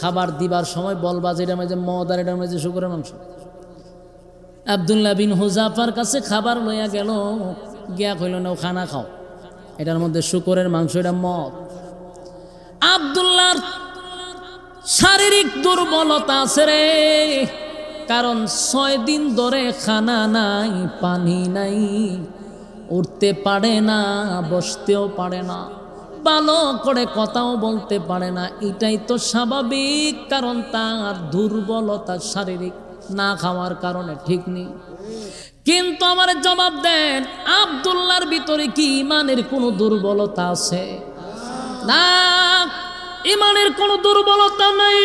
খাবার দিবার সময় বলবা যে এটার মধ্যে মদ আর এটার মধ্যে শুকরের মাংস। আব্দুল্লাহ বিন হুযাফার কাছে খাবার লইয়া গেল, গিয়া কইল, নাও খানা খাও, এটার মধ্যে শুকরের মাংস, এটা মদ। আব্দুল্লাহর শারীরিক দুর্বলতা আছে রে, কারণ 6 দিন ধরে খানা নাই, পানি নাই, উঠতে পারে না, বসতেও পারে না, ভালো করে কথাও বলতে পারে না। এটাই তো স্বাভাবিক, কারণ তার দুর্বলতা শারীরিক, না খাওয়ার কারণে, ঠিক নেই? কিন্তু আমার জবাব দেন, আব্দুল্লাহর ভিতরে কি ঈমানের কোনো দুর্বলতা আছে? না, ঈমানের কোনো দুর্বলতা নাই।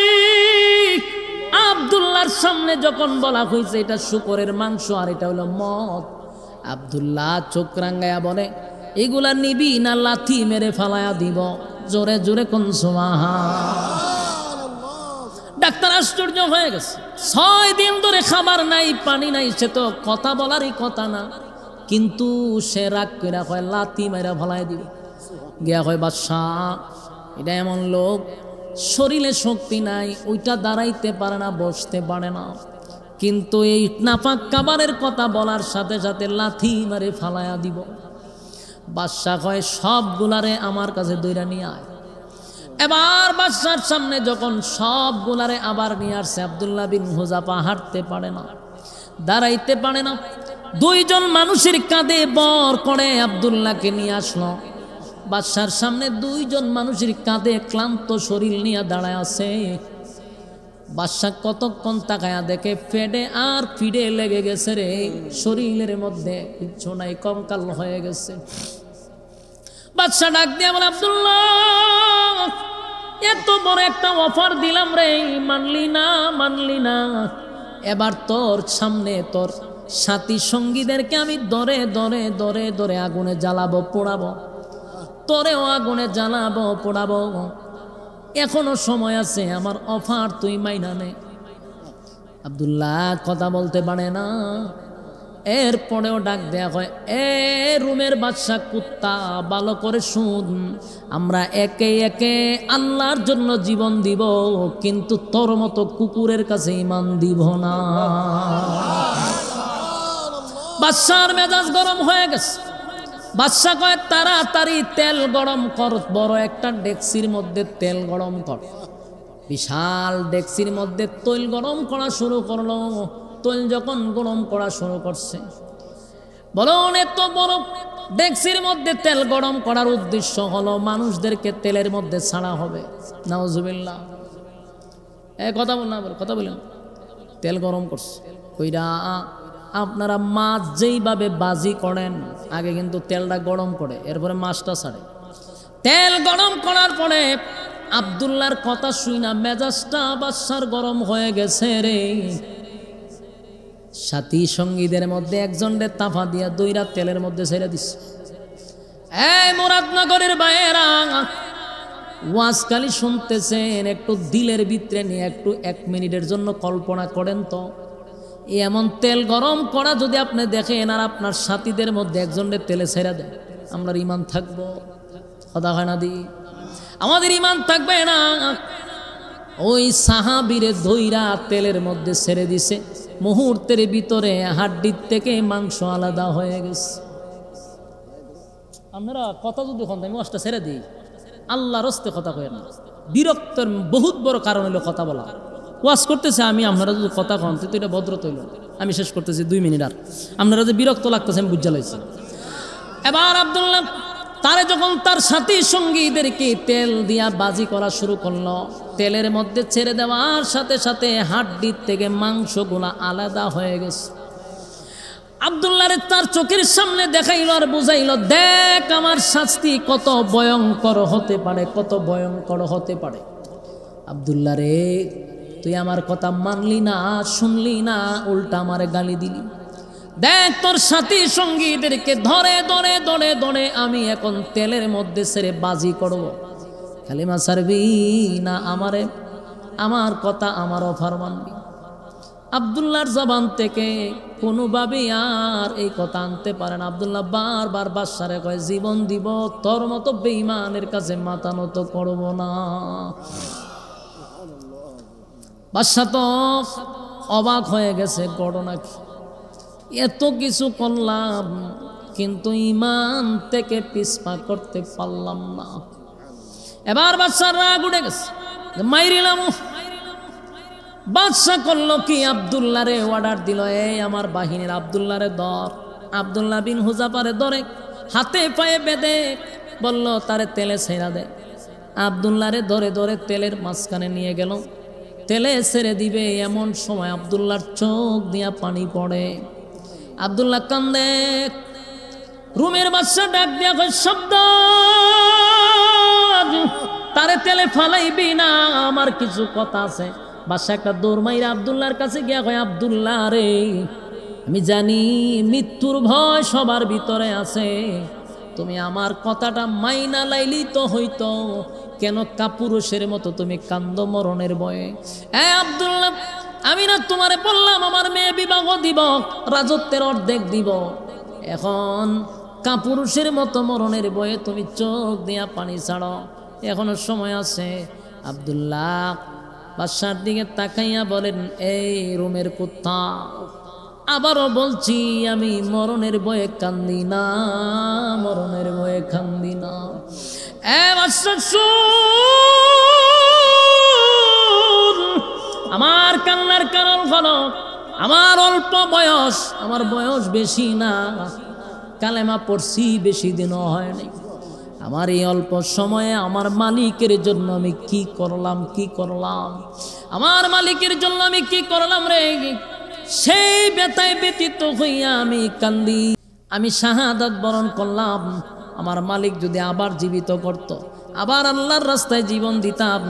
আব্দুল্লাহর সামনে যখন বলা হয়েছে এটা শুকরের মাংস আর এটা হলো মদ, আব্দুল্লাহ চোখ রাঙ্গায়া বলে এগুলা নিবি না লাথি মেরে ফালায়া দিব? জোরে জোরে কোন সুবহানাল্লাহ। ডাক্তার আশ্চর্য হয়ে গেছে, 6 দিন ধরে খাবার নাই পানি নাই, সে তো কথা বলারই কথা না, কিন্তু সে রাগ কইরা কয় লাথি মেরে ফালায় দিব। গিয়া কয় বাদশাহ এটা এমন লোক শরীরে শক্তি নাই, ওইটা দাঁড়াইতে পারে না, বসতে পারে না, কিন্তু এই নাপাক খাবারের কথা বলার সাথে সাথে লাথি মারে ফালায়া দিব। বাদশাহ কয় সবগুলারে আমার কাছে দইরা নিয়ে আয়। এবার বাদশার সামনে যখন সবগুলারে আবার নিয়ে আসছে, আব্দুল্লাহ বিন হুযাফা হাঁটতে পারে না, দাঁড়াইতে পারে না, 2 জন মানুষের কাঁধে বর করে আব্দুল্লাহকে নিয়ে আসলো। বাদশার সামনে 2 জন মানুষের কাঁধে ক্লান্ত শরীর নিয়ে দাঁড়ায় আছে। বাদশা কতক্ষণ তাকায়া দেখে ফেডে আর ফিডে লেগে গেছে রে, শরীরের মধ্যে কিচ্ছু নাই, কঙ্কাল হয়ে গেছে। বাদশা ডাক দিয়ে বলে আব্দুল্লাহ এত বড় একটা অফার দিলাম রে, মানলি না, এবার তোর সামনে তোর সাথী সঙ্গীদেরকে আমি দরে দরে দরে দরে আগুনে জ্বালাবো পোড়াবো, তোরেও আগুনে জ্বালাবো পোড়াবো, এখনো সময় আছে, আমার অফার তুই মাইনা নে। আব্দুল্লাহ কথা বলতে পারে না, এরপরেও ডাক দেয়া হয় এ রুমের বাদশা কুত্তা, ভালো করে শুন, আমরা একে একে আল্লাহর জন্য জীবন দিব, কিন্তু তোর মতো কুকুরের কাছে ঈমান দিব না। বাদশার মেজাজ গরম হয়ে গেছে। বাদশা কয় তাড়াতাড়ি তেল গরম কর, বড় একটা ডেকসির মধ্যে তেল গরম কর। বিশাল ডেকসির মধ্যে তৈল গরম করা শুরু করলো। তৈল যখন গরম করা শুরু করছে, বলুন এত বড় ডেকসির মধ্যে তেল গরম করার উদ্দেশ্য হলো মানুষদেরকে তেলের মধ্যে ছাড়া হবে। নাউজুবিল্লাহ, কথা বলেন। তেল গরম করছে কইরা, আপনারা মাছ যেইভাবে বাজি করেন আগে কিন্তু তেলটা গরম করে এরপরে মাছটা ছাড়ে। তেল গরম করার পরে আব্দুল্লাহর কথা শুই না মেজাজটা বাদশার গরম হয়ে গেছে রে। সাথী সঙ্গীদের মধ্যে একজনের তাফা দিয়া দইরা তেলের মধ্যে ছেড়ে দিচ্ছে। এই মুরাদনগরের বাইরা ওয়াজকালি শুনতেছেন, একটু দিলের ভিতরে নিয়ে একটু 1 মিনিটের জন্য কল্পনা করেন তো, এমন তেল গরম করা যদি আপনি দেখেন আর আপনার সাথীদের মধ্যে একজনের তেলে ছেড়ে দেন, আমরা ঈমান থাকবো? কথা হয় না দি, আমাদের ঈমান থাকবে না। ওই সাহাবীরে ধইরা তেলের মধ্যে ছেড়ে দিছে, মুহূর্তের ভিতরে হাড্ডির থেকে মাংস আলাদা হয়ে গেছে। আপনারা কথা যদি হন আমি ওয়াজটা ছেড়ে দিই, আল্লাহর রাস্তে কথা কয় না। বিরক্তের বহুত বড় কারণ হলো কথা বলা। ওয়াজ করতেছে আমি, আপনারা যদি কথা কন তো এটা ভদ্র তৈল। আমি শেষ করতেছি 2 মিনিট, আর আপনারা যে বিরক্ত লাগতেছে আমি বুঝা লাইছি। এবার আব্দুল্লাহ তারে যখন তার সাথী সঙ্গীদেরকে তেল দিয়া বাজি করা শুরু করলো, তেলের মধ্যে ছেড়ে দেওয়ার সাথে সাথে হাড্ডির থেকে মাংসগুলা আলাদা হয়ে গেছে। আব্দুল্লাহরে তার চোখের সামনে দেখাইল আর বুঝাইল, দেখ আমার শাস্তি কত ভয়ঙ্কর হতে পারে, কত ভয়ঙ্কর হতে পারে। আব্দুল্লাহ রে, তুই আমার কথা মানলি না, শুনলি না, উল্টা আমারে গালি দিলি। দেখ তোর সাথী সঙ্গীদেরকে ধরে ধরে ধরে ধরে আমি এখন তেলের মধ্যে ছেড়ে বাজি করব। কালিমা ছাড়বি না আমারে, আমার কথা আমার অফার মানবি? আব্দুল্লাহর জবান থেকে কোনোভাবে আর এই কথা আনতে পারে না। আব্দুল্লাহ বারবার বাদশারে কয়, জীবন দিব, তোর মতো বেঈমানের কাছে মাথা নত করব না। বাদশা তো অবাক হয়ে গেছে, ঘটনা কি, এত কিছু করলাম কিন্তু ঈমান থেকে পিছপা করতে পারলাম না। এবার বাদশার রাগ উঠে গেছে, মাইরিলাম। বাদশা করলো কি, আব্দুল্লাহরে অর্ডার দিল, এই আমার বাহিনীর আব্দুল্লাহরে ধর। আব্দুল্লাহ বিন হুযাফারে ধরে হাতে পায়ে বেঁধে বলল তারে তেলে ছেড়া দে। আব্দুল্লাহরে ধরে ধরে তেলের মাঝখানে নিয়ে গেল, তেলে ছেড়ে দিবে এমন সময় আব্দুল্লাহর চোখ দিয়া পানি পড়ে। আব্দুল্লাহ কান্দে। রুমের বাদশা ডাক দিয়া কয়, শব্দ তারে তেলে ফালাইবি না, আমার কিছু কথা আছে। বাদশা একটা দৌড় মাইরা আব্দুল্লাহর কাছে গিয়া কয়, আব্দুল্লাহ রে, আমি জানি মৃত্যুর ভয় সবার ভিতরে আছে, তুমি আমার কথাটা মাইনা লাইলি তো হইতো, কেন কাপুরুষের মতো তুমি কান্দ মরণের ভয়ে? আব্দুল্লাহ, আমি না তোমারে বললাম আমার মেয়ে বিবাহ দিব, রাজত্বের অর্ধেক দিব, এখন কাপুরুষের মতো মরণের ভয়ে তুমি চোখ দিয়া পানি ছাড়ো, এখনো সময় আছে। আব্দুল্লাহ বাদশার দিকে তাকাইয়া বলেন, এই রুমের কুত্তা, আবারও বলছি আমি মরণের ভয়ে কান্দি না, মরণের ভয়ে কান্দি না। আমার কান্নার কারণ হলো আমার অল্প বয়স, আমার বয়স বেশি না, কালেমা পড়ছি বেশি দিনও হয়নি। আমার এই অল্প সময়ে আমার মালিকের জন্য আমি কি করলাম, কি করলাম, আমার মালিকের জন্য আমি কি করলাম রে, সেই ব্যথায় ব্যতীত হইয়া আমি কান্দি। আমি শাহাদাত বরণ করলাম, আমার মালিক যদি আবার জীবিত করত, আবার আল্লাহর রাস্তায় জীবন দিতাম,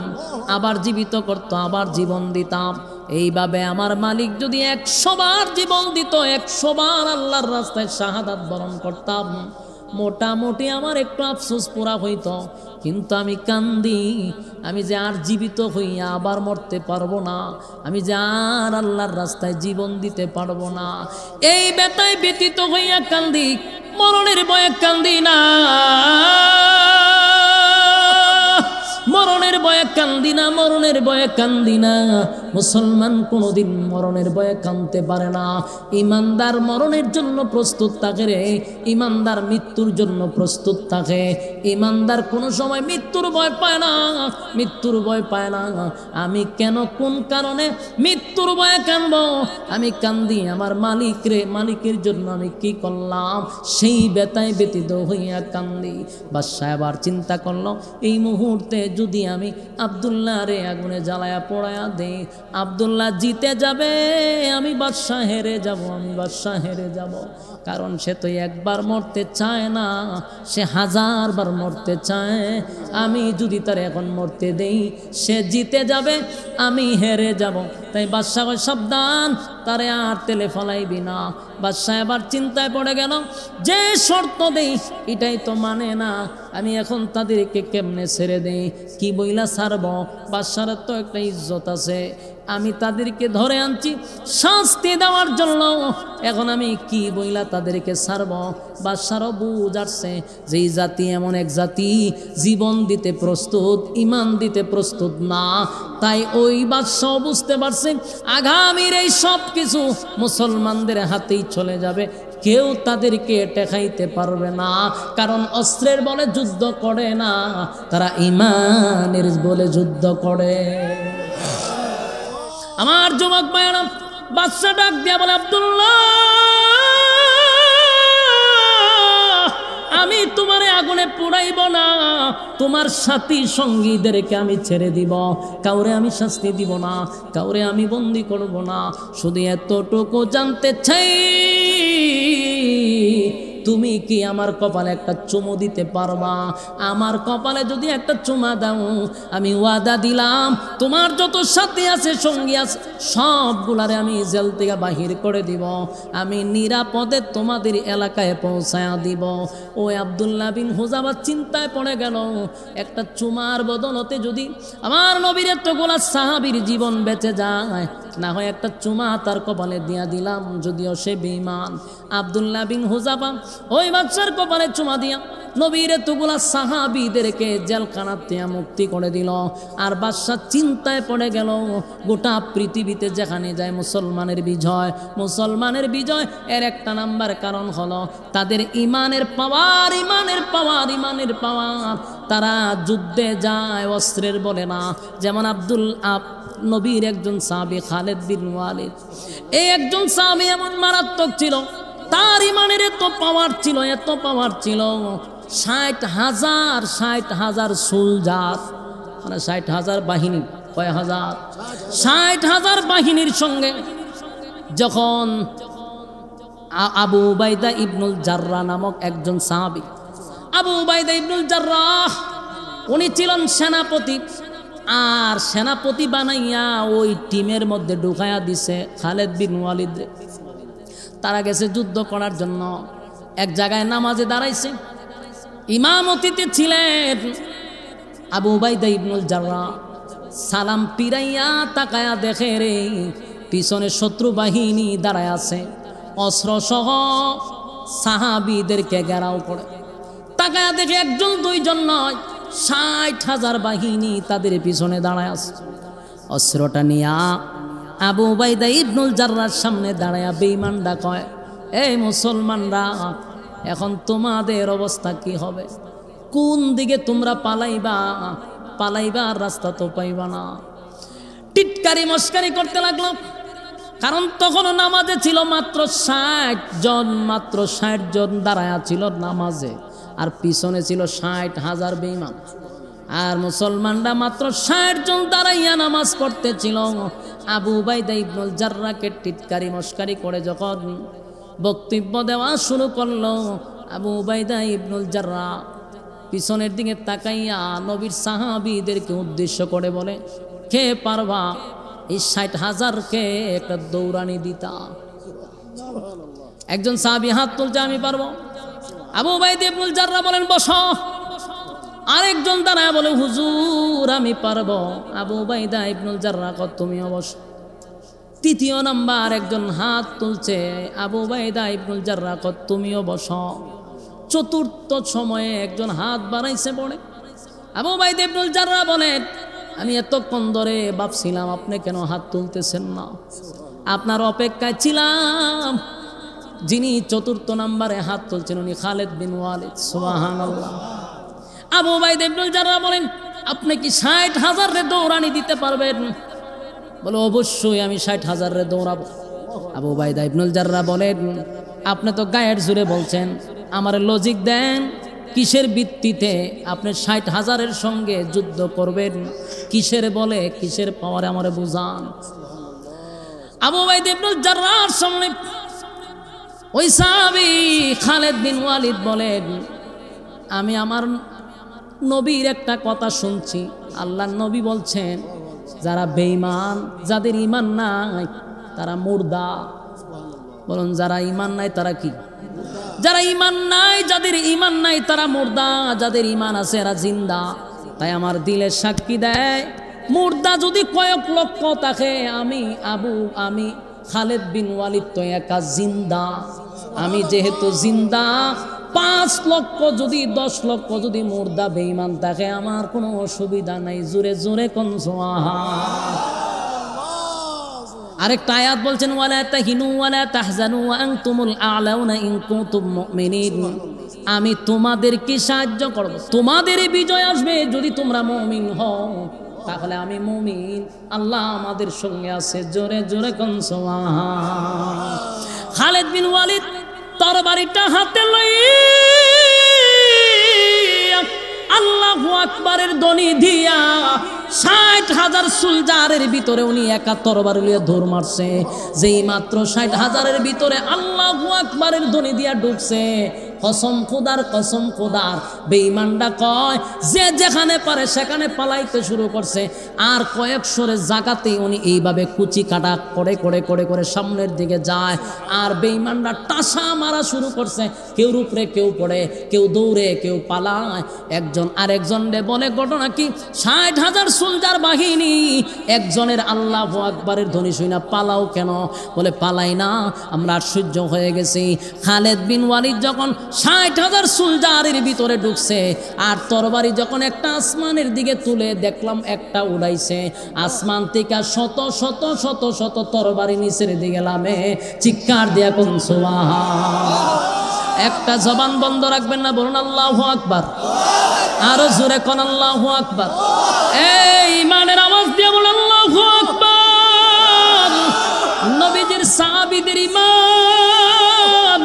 আবার জীবিত করত, আবার জীবন দিতাম। এইভাবে আমার মালিক যদি 100 বার জীবন দিত, 100 বার আল্লাহর রাস্তায় শাহাদাত বরণ করতাম, মোটামুটি আমার একটু আফসোস পুরা হইত। কিন্তু আমি কান্দি, আমি যে আর জীবিত হইয়া আবার মরতে পারবো না, আমি যে আর আল্লাহর রাস্তায় জীবন দিতে পারবো না, এই ব্যথায় ব্যতীত হইয়া কান্দি, মরণের ভয়ে কান্দি না, মরণের ভয়ে কান্দি না, মরণের ভয়ে কান্দি না। মুসলমান কোনোদিন মরণের ভয়ে কাঁদতে পারে না। ইমানদার মরণের জন্য প্রস্তুত থাকে রে, ইমানদার মৃত্যুর জন্য প্রস্তুত থাকে। ইমানদার কোনো সময় মৃত্যুর ভয় পায় না, মৃত্যুর ভয় পায় না। আমি কেন, কোন কারণে মৃত্যুর ভয়ে কাঁদব? আমি কান্দি আমার মালিক রে, মালিকের জন্য আমি কি করলাম, সেই ব্যথায় ব্যতীত হইয়া কান্দি। বাদশা আবার চিন্তা করলো, এই মুহূর্তে যদি আমি আব্দুল্লাহ রে আগুনে জ্বালায়া পোড়ায়া দেই, আব্দুল্লাহ জিতে যাবে, আমি বাদশা হেরে যাব, আমি বাদশা হেরে যাব। কারণ সে তো একবার মরতে চায় না, সে 1000 বার মরতে চায়। আমি যদি তার এখন মরতে দেই, সে জিতে যাবে, আমি হেরে যাব। তাই বাদশা কয়, সাবধান, তারে আর তেলে ফলাইবি না। বাদশা এবার চিন্তায় পড়ে গেল, যে শর্ত দেই এটাই তো মানে না, আমি এখন তাদেরকে কেমনে ছেড়ে দেই, কি বইলা ছাড়ব? বাদশার তো একটা ইজ্জত আছে, আমি তাদেরকে ধরে আনছি শাস্তি দেওয়ার জন্য, এখন আমি কি বইলা তাদেরকে ছাড়ব? বাদশারও বুঝ আসছে যে এই জাতি এমন এক জাতি, জীবন দিতে প্রস্তুত, ইমান দিতে প্রস্তুত না। তাই ওই বাদশাও বুঝতে পারছে আগামীর এই সব কিছু মুসলমানদের হাতেই চলে যাবে, কেউ তাদেরকে ঠেকাইতে পারবে না। কারণ অস্ত্রের বলে যুদ্ধ করে না, তারা ইমানের বলে যুদ্ধ করে। আমার যুবক ভাইয়েরা, বাদশা ডাক দিয়া বলে, আব্দুল্লাহ, আমি তোমারে আগুনে পুড়াইব না, তোমার সাথী সঙ্গীদেরকে আমি ছেড়ে দিব, কাউরে আমি শাস্তি দিব না, কাউরে আমি বন্দি করব না। শুধু এতটুকু জানতে চাই, তুমি কি আমার কপালে একটা চুমু দিতে পারবা? আমার কপালে যদি একটা চুমা দাও, আমি ওয়াদা দিলাম তোমার যত সাথী আছে, সঙ্গী আছে, সবগুলারে আমি জেল থেকে বাহির করে দিব, আমি নিরাপদে তোমাদের এলাকায় পৌঁছায়া দিব। ওই আব্দুল্লাহ বিন হুযাফা চিন্তায় পড়ে গেল, একটা চুমার বদলতে যদি আমার নবীর এতগুলা সাহাবীর জীবন বেঁচে যায়, না হয় একটা চুমা তার কপালে দিয়া দিলাম, যদিও সে বেঈমান। আব্দুল্লাহ বিন হুযাফা ওই বাদশার কপালে চুমা দিয়া নবীর এতগুলা সাহাবীদেরকে জেলখানা থেকে মুক্তি করে দিল। আর বাদশা চিন্তায় পড়ে গেল, গোটা পৃথিবীতে যেখানে যায় মুসলমানের বিজয়, মুসলমানের বিজয় এর একটা নাম্বার কারণ হলো তাদের ইমানের পাওয়ার, ইমানের পাওয়ার, ইমানের পাওয়ার। তারা যুদ্ধে যায় অস্ত্রের বলে না। যেমন নবীর একজন সাহাবী খালিদ বিন ওয়ালিদ, এই একজন সাহাবী এমন মারাত্মক ছিল, তার ইমানের এত পাওয়ার ছিল, এত পাওয়ার ছিল, 60,000 সোলজার, মানে 60,000 বাহিনী, কয় হাজার, 60,000 বাহিনীর সঙ্গে যখন আবু উবাইদা ইবনুল জাররাহ নামক একজন সাহাবী, আবু উবাইদা ইবনুল জাররাহ, উনি ছিলেন সেনাপতি। আর সেনাপতি বানাইয়া ওই টিমের মধ্যে ঢুকাইয়া দিছে খালেদ বিন ওয়ালিদ। তারা গেছে যুদ্ধ করার জন্য, এক জায়গায় নামাজে দাঁড়াইছে, ইমামতিতে ছিলেন আবু উবাইদা ইবনুল জাররাহ। সালাম পিরাইয়া তাকায়া দেখে রে পিছনে শত্রু বাহিনী দাঁড়ায় আছে, অস্ত্র সহ সাহাবীদেরকে ঘেরাও করে। তাকায়া দেখে একজন দুইজন নয়, 60,000 বাহিনী তাদের পিছনে দাঁড়ায় আছে। অস্ত্রটা নিয়া আবু উবাইদা ইবনুল জাররাহর সামনে দাঁড়ায়া বেঈমানরা কয়, এই মুসলমানরা, এখন তোমাদের অবস্থা কি হবে? কোন দিকে তোমরা পালাইবা? পালাইবার রাস্তা তো পাইবা না। টিটকারি মস্কারি করতে লাগলো, কারণ তখনও নামাজে ছিল মাত্র 60 জন, মাত্র 60 জন দাঁড়ায়া ছিল নামাজে, আর পিছনে ছিল 60,000 বেঈমান। আর মুসলমানরা মাত্র 60 জন দাঁড়াইয়া নামাজ পড়তেছিল। আবু উবাইদা ইবনুল জাররাহকে টিটকারি মস্কারি করে যখন বক্তব্য দেওয়া শুরু করলো, আবু উবাইদা ইবনুল জাররাহ পিছনের দিকে তাকাইয়া নবীর সাহাবীদেরকে উদ্দেশ্য করে বলে, কে পারবা এই 60,000কে একটা দৌড়ানি দিতা? একজন সাহাবী হাত তুলছে, আমি পারবো। আবু উবাইদা ইবনুল জাররাহ বলেন, বসো। আরেকজন দাঁড়ায় বলে, হুজুর আমি পারবো। আবু উবাইদা ইবনুল জাররাহ কত, তুমিও বসো। তৃতীয় নাম্বার একজন হাত তুলছে, আবু উবাইদা ইবনুল জাররাহ কত, তুমিও বসো। চতুর্থ সময়ে একজন হাত বাড়াইছে পড়ে। আবু উবাইদা ইবনুল জাররাহ বলেন, আমি এতক্ষণ ধরে ভাবছিলাম আপনি কেন হাত তুলতেছেন না, আপনার অপেক্ষায় ছিলাম। যিনি চতুর্থ নম্বরে হাত তুলছেন উনি খালেদ বিন ওয়ালিদ। সুবহানাল্লাহ। আবু উবাইদা ইবনুল জাররাহ বলেন, আপনি কি 60,000 রে দৌড়ানি দিতে পারবেন? বলে, অবশ্যই আমি 60,000 রে দৌড়াবো। আবু উবাইদা ইবনুল জাররাহ বলেন, আপনি তো গায়ের জোরে বলছেন, আমার লজিক দেন, কিসের ভিত্তিতে আপনি 60,000-এর সঙ্গে যুদ্ধ করবেন? কিসের বলে, কিসের পাওয়ারে আমারে বুঝান। আবু উবাইদা ইবনুল জাররাহর সামনে ওই সাহাবী খালেদ বিন ওয়ালিদ বলেন, আমি আমার নবীর একটা কথা শুনছি। আল্লাহর নবী বলছেন, যারা বেঈমান, যাদের ঈমান নাই তারা মুর্দা। বলুন, যারা ঈমান নাই তারা কি? যারা ঈমান নাই, যাদের ঈমান নাই তারা মুর্দা, যাদের ঈমান আছে এরা জিন্দা। তাই আমার দিলের সাক্ষী দেয়, মুর্দা যদি কয়েক লক্ষ থাকে, আমি খালেদ বিন ওয়ালিদ তো একা জিন্দা। আমি যেহেতু জিন্দা, 5 লক্ষ যদি 10 লক্ষ যদি মুর্দা বেঈমান থাকে, আমার কোনো অসুবিধা নাই। জোরে জোরে কোন সুবহান। আরেকটা আয়াত বলছেন, ওয়ালা তাহিনু ওয়ালা তাহজানু ওয়া আনতুমুল আ'লাউনা ইন কুনতুম মুমিনিন। আমি তোমাদেরকে সাহায্য করব, তোমাদের বিজয় আসবে যদি তোমরা মুমিন হও। তাহলে আমি মুমিন, আল্লাহ আমাদের সঙ্গে আছে। জোরে জোরে কোন সুবহান। খালেদ বিন ওয়ালিদ তরবারিটা হাতে লইয়া আল্লাহু আকবারের ধ্বনি দিয়া 60,000 সোলজারের ভিতরে উনি একা তরবারি লিয়ে দৌড় মারছে। যেই মাত্র 60,000-এর ভিতরে আল্লাহু আকবারের ধ্বনি দিয়া ঢুকছে, কসম খোদার বেঈমানরা কয় যে যেখানে পারে সেখানে পালাইতে শুরু করছে। আর কয়েকশোরের জায়গাতেই উনি এইভাবে কুচি কাটা করে করে করে করে সামনের দিকে যায়। আর বেঈমানরা টাসা মারা শুরু করছে, কেউ উপরে কেউ পড়ে, কেউ দৌড়ে কেউ পালায়। একজন আরেকজনরে বলে, ঘটনা কি? 60,000 সোলজার বাহিনী, একজনের আল্লাহু আকবারের ধ্বনি শুনে পালাও কেন? বলে, পালাই না, আমরা আশ্চর্য হয়ে গেছি। খালেদ বিন ওয়ালিদ যখন 60,000 সোলজারের ভিতরে ঢুকছে, আর তরবারি যখন একটা আসমানের দিকে তুলে দেখলাম একটা উড়াইছে, আসমান থেকে শত শত শত শত তরবারি নিচের দিকে নামে। চিৎকার দিয়া কোন সুবহান। একটা জবান বন্ধ রাখবেন না, বলুন আল্লাহু আকবার। আরো জোরে কোন আল্লাহু আকবার। এই ইমানের আওয়াজ দিয়ে বলুন আল্লাহু আকবার। নবীজির সাহাবীদের ঈমান,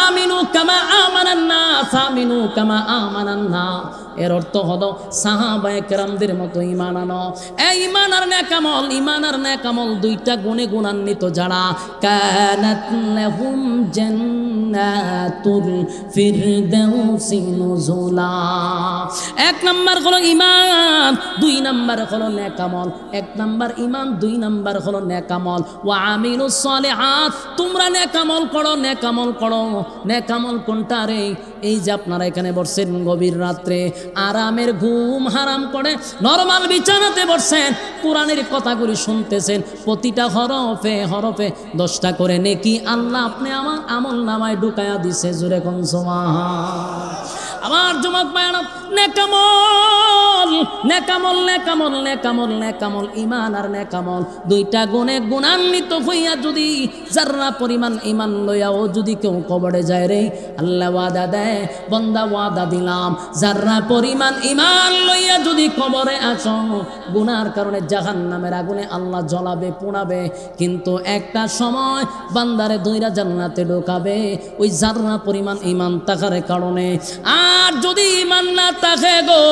আমিনু কামা আমানান নাস, আমিনু কামা আমানান নাস। এর অর্থ হলো সাহাবায়ে কেরামদের মতো ঈমান আনো। এই ঈমান আর নেক আমল, ঈমান আর নেক আমল দুইটা গুণে গুণান্বিত যারা, কানাত লাহুম জান্নাতুল ফিরদাউসি নুজুলা। এক নাম্বার হলো ঈমান, দুই নাম্বার হলো নেক আমল। এক নাম্বার ঈমান, দুই নাম্বার হলো নেক আমল। ওয়া আমিলুস সালিহাত, তোমরা নেক আমল করো, নেক আমল করো। নেক আমল কোনটা রে? এই যে আপনারা এখানে বসছেন গভীর রাত্রে আরামের ঘুম হারাম করে নরমাল বিছানাতে বসছেন, কোরআনের কথাগুলি শুনতেছেন, প্রতিটা হরফে হরফে 10টা করে নেকি আল্লাহ আপনি আমার আমল নামায় ঢুকায়া দিছে। জোরে কোন সুবহান। আমার যুবক ভাইরা, নেক আমল, নেক আমল, নেক আমল, নেক আমল, নেক আমল, ঈমান আর নেক আমল দুইটা গুণে গুণান্বিত হইয়া যদি যারা পরিমাণ ঈমান লইয়াও যদি কেউ কবরে যায় রে, আল্লাহ ওয়াদা দেয়, বান্দা ওয়াদা দিলাম, যারা পরিমাণ ঈমান লইয়া যদি কবরে আসো, গুনার কারণে জাহান্নামের আগুনে আল্লাহ জ্বলাবে, পোড়াবে, কিন্তু একটা সময় বান্দারে ধইরা জান্নাতে ঢোকাবে ওই যারা পরিমাণ ঈমান থাকার কারণে। আর যদি ঈমান না থাকে গো,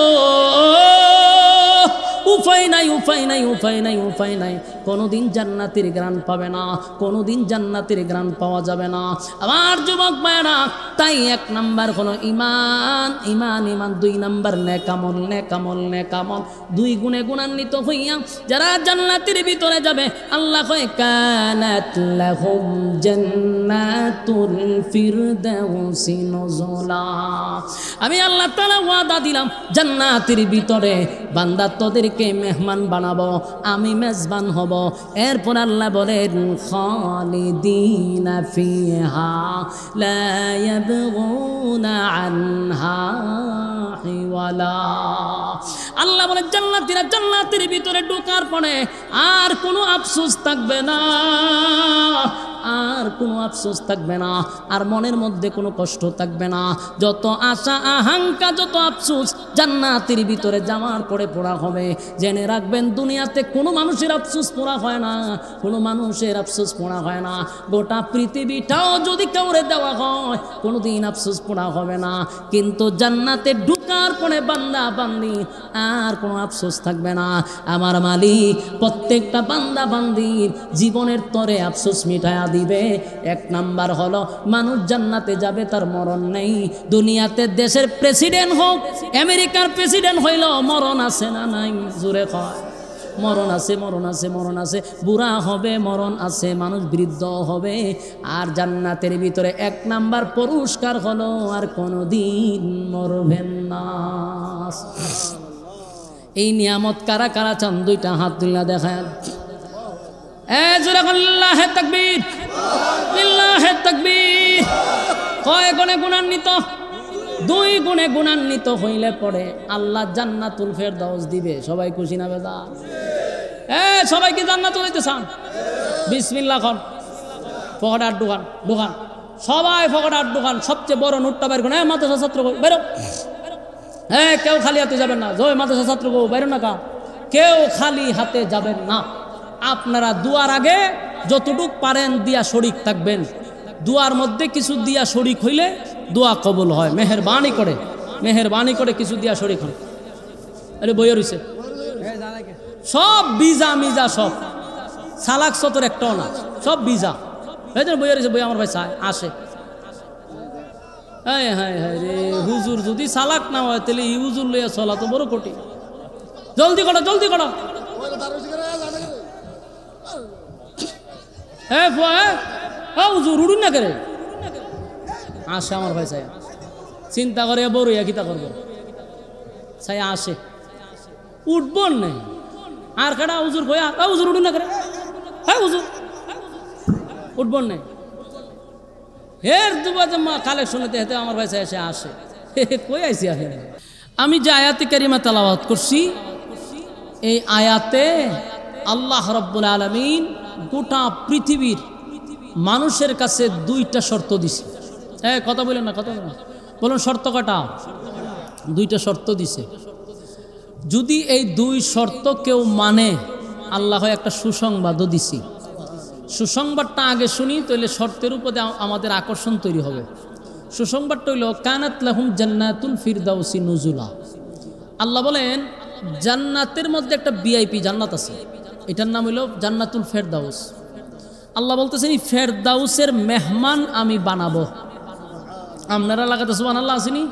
উপায় নাই, উপায় নাই, উপায় নাই, উপায় নাই, কোনোদিন জান্নাতের গ্রাণ পাবে না, কোনোদিন জান্নাতের গ্রাণ পাওয়া যাবে না। আমার যুবক ভাইরা, তাই এক নাম্বার হলো ঈমান, ঈমান, ঈমান, দুই নাম্বার নেক আমল, নেক আমল, নেক আমল দুই গুণে গুণান্বিত হইয়া যারা জান্নাতের ভিতরে যাবে, আল্লাহ কয় কানাত লাহুম জান্নাতুল ফিরদাউসি নুজুলা। আমি আল্লাহ তাআলা ওয়াদা দিলাম জান্নাতের ভিতরে বান্দা তোদেরকে মেহমান বানাবো, আমি মেজবান হব। এরপর আল্লাহ বলেন খালিদিনা ফিহা লা ইয়াবগুনা আনহা হিওয়ালা। আল্লাহ বলেন জান্নাতীরা জান্নাতের ভিতরে ঢোকার পরে আর কোনো আফসোস থাকবে না, আর কোনো আফসোস থাকবে না, আর মনের মধ্যে কোনো কষ্ট থাকবে না। যত আশা আকাঙ্ক্ষা, যত আফসোস জান্নাতের ভিতরে যাওয়ার পরে পোড়া হবে। জেনে রাখবেন দুনিয়াতে কোনো মানুষের আফসোস পোড়া হয় না, কোনো মানুষের আফসোস পোড়া হয় না। গোটা পৃথিবীটাও যদি কাউরে দেওয়া হয় কোনোদিন আফসোস পোড়া হবে না, কিন্তু জান্নাতে ঢুকার পরে বান্দা বান্দি আর কোনো আফসোস থাকবে না। আমার মালিক প্রত্যেকটা বান্দা বান্দির জীবনের তরে আফসোস মিটায়া দিবে। এক নাম্বার হলো মানুষ জান্নাতে যাবে তার মরণ নেই। দুনিয়াতে দেশের প্রেসিডেন্ট হোক, আমেরিকার প্রেসিডেন্ট হইল মরণ আছে না নাই? জোরে কয় মরণ আছে, মরণ আছে, মরণ আছে। বুড়া হবে, মরণ আছে, মানুষ বৃদ্ধ হবে। আর জান্নাতের ভিতরে এক নাম্বার পুরস্কার হলো আর কোনোদিন মরবেন না। এই নিয়ামত কারা কারা চান? দুইটা হাত তুলে দেখায়। লিল্লাহে তাকবীর, লিল্লাহে তাকবীর। কয় গুণে গুণান্বিত? দুই গুণে গুণান্বিত হইলে পরে আল্লাহ জান্নাতুল ফেরদাউস দিবে। সবাই খুশি না বেদা? সবাই কি জান্নাতুল হইতে চান? বিসমিল্লাহ খান। ফকড়ার দোকান, দোকান সবাই ফকড়ার দোকান। সবচেয়ে বড় নোটটা বের করেন। মাদ্রাসা ছাত্র বেরো, কেউ খালি হাতে যাবেন না। জয় মাদ্রাসা ছাত্র বেরো না, কেউ খালি হাতে যাবেন না। আপনারা দুয়ার আগে যতটুক পারেন দিয়া শরিক থাকবেন। দুয়ার মধ্যে কিছু দিয়া শরিক হইলে দোয়া কবুল হয়। মেহেরবানি করে, মেহেরবানি করে কিছু দিয়া শরিক হন। আরে বইয়ে রইছে সব বিজা মিজা, সব সালাক সতর একটাও না, সব বিজা। বইয়ে রয়েছে, বই আমার ভাই চায় আসে। হ্যাঁ হ্যাঁ হ্যাঁ রে, হুজুর যদি সালাক না হয় তাহলে ই হুজুর লইয়া চলা তো বড় কঠিন। জলদি করো, জলদি করো। হ্যাঁ হুজুর উড়ুন না করে আসে আমার ভাই চাই। চিন্তা করে বড় কিতা করবো, চাই আসে। উঠব নেই আর কেডা হুজুর কই হুজুর উঠুন না করে। হ্যাঁ হুজুর উঠব নেই। এর দুবাজে মা কালেকশনেতে হেতে আমার ভাই চাই এসে আসে। কই আইসি আসে। আমি যে আয়াতে কারিমা তেলাওয়াত করছি, এই আয়াতে আল্লাহ রাব্বুল আলামিন গোটা পৃথিবীর মানুষের কাছে দুইটা শর্ত দিছে। কথা বলেন না, কথা বলেন, বলুন শর্ত কটা? দুইটা শর্ত দিছে। যদি এই দুই শর্ত কেউ মানে, আল্লাহ একটা সুসংবাদও দিছি। সুসংবাদটা আগে শুনি, তাহলে শর্তের উপরে আমাদের আকর্ষণ তৈরি হবে। সুসংবাদটা হইল কানাত লাহুম জান্নাতুল ফিরদাউসি নুজুলা। আল্লাহ বলেন জান্নাতের মধ্যে একটা ভিআইপি জান্নাত আছে, এটার নাম হইল জান্নাতুল ফেরদাউস। আল্লাহ বলতেছেন এই ফেরদাউসের মেহমান আমি বানাবো। আপনারা লাগাতে সুবহানাল্লাহ আসেনি?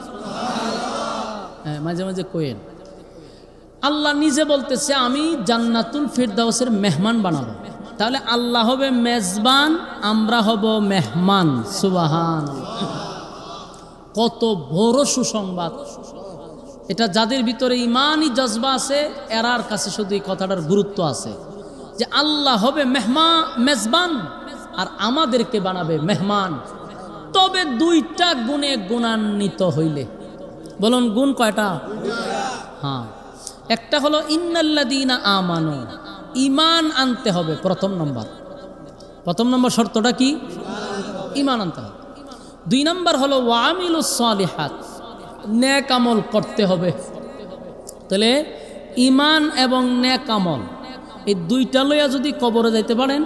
হ্যাঁ, মাঝে মাঝে কোয়েন। আল্লাহ নিজে বলতেছে আমি জান্নাতুল ফিরদাউসের মেহমান বানাবো। তাহলে আল্লাহ হবে মেজবান, আমরা হব মেহমান। সুবহানাল্লাহ, কত বড় সুসংবাদ এটা! যাদের ভিতরে ইমানি জজবা আছে এরার কাছে শুধু এই কথাটার গুরুত্ব আছে যে আল্লাহ হবে মেজবান আর আমাদেরকে বানাবে মেহমান। তবে দুইটা গুণে গুণান্বিত হইলে, বলুন গুণ কয়টা? হ্যাঁ, একটা হলো ইন্নাল্লাযীনা আমানু, ঈমান আনতে হবে প্রথম নম্বর শর্তটা কি? ঈমান আনতে হবে। 2 নম্বর হলো ওয়া আমিলুস সালিহাত, নেক আমল করতে হবে। তাহলে ঈমান এবং নেক আমল এই দুইটা লইয়া যদি কবরে যাইতে পারেন,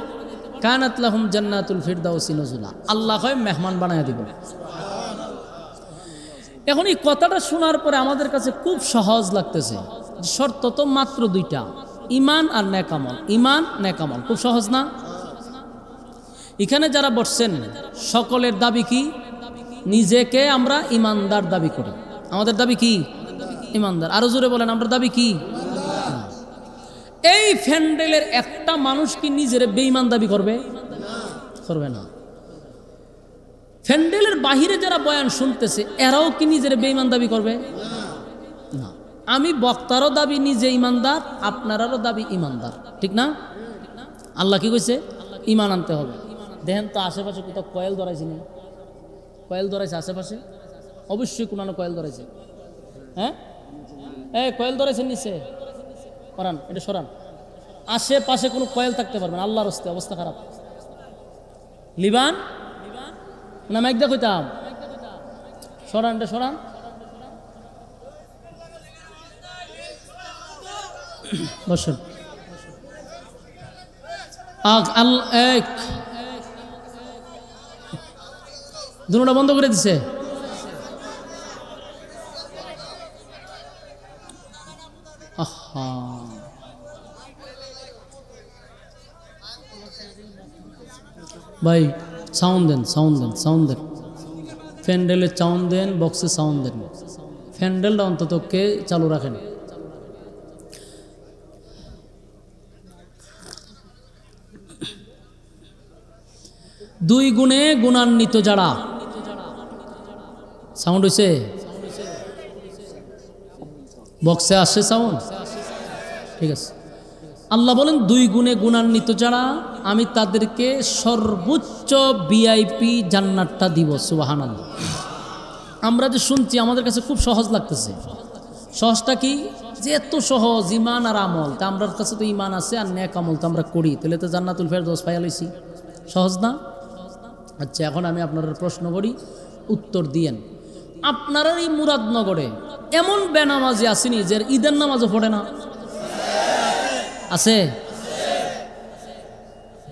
কানাত লাহুম জান্নাতুল ফিরদাউসি নুজুলা, আল্লাহ হয় মেহমান বানায় দিব। এখন এই কথাটা শোনার পরে আমাদের কাছে খুব সহজ লাগতেছে। শর্ত তো মাত্র 2টা, ঈমান আর নেক আমল। ঈমান নেক আমল খুব সহজ না? এখানে যারা বসছেন সকলের দাবি কি? নিজেকে আমরা ইমানদার দাবি করি। আমাদের দাবি কি? ইমানদার। আরো জোরে বলেন, আমরা দাবি কি? এই ফ্যান্ডেলের একটা মানুষ কি নিজের বেঈমান দাবি করবে? করবে না। ফ্যান্ডেলের বাহিরে যারা বয়ান শুনতেছে এরাও কি নিজের বেঈমান দাবি করবে? না। আমি বক্তারও দাবি নিজে ইমানদার, আপনারারও দাবি ইমানদার, ঠিক না? আল্লাহ কি কইছে? ঈমান আনতে হবে। দেখেন তো আশেপাশে কোথাও কয়েল ধরাইছি না? কয়েল ধরাইছে আশেপাশে? অবশ্যই কোনো কয়েল ধরাইছে। হ্যাঁ, এই কয়েল ধরাইছেন নিচে? সরান, এটা সরান। আশেপাশে কোনো কয়েল থাকতে পারবে না, আল্লাহর হস্তে অবস্থা খারাপ। লিবান না মাইক দিয়ে কইতাম, সরান, এটা সরান। বসুন। দুটোটা বন্ধ করে দিছে। ভাই সাউন্ড দেন, ফ্যান্ডেলের সাউন্ড দেন, বক্সে সাউন্ড দেন। ফ্যান্ডেলটা অন্তত কে চালু রাখেন। দুই গুণে গুণান্বিত যারা, সাউন্ড হইছে? বক্সে আসছে সাউন্ড? ঠিক আছে। আল্লাহ বলেন 2 গুণে গুণান্বিত যারা আমি তাদেরকে সর্বোচ্চ ভিআইপি জান্নাতটা দিব। সুবহানাল্লাহ। আমরা যে শুনছি আমাদের কাছে খুব সহজ লাগতেছে। সহজটা কি? যে এত সহজ ঈমান আর আমল, তা আমার কাছে তো ঈমান আছে আর নেক আমল তো আমরা করি, তাহলে তো জান্নাতুল ফেরদৌস পাইয়া লইছি। সহজ না? আচ্ছা, এখন আমি আপনার প্রশ্ন করি, উত্তর দিয়েন। আপনারা এই মুরাদনগরে এমন বেনামাজি আসেনি যে ঈদের নামাজও পড়ে না? আছে?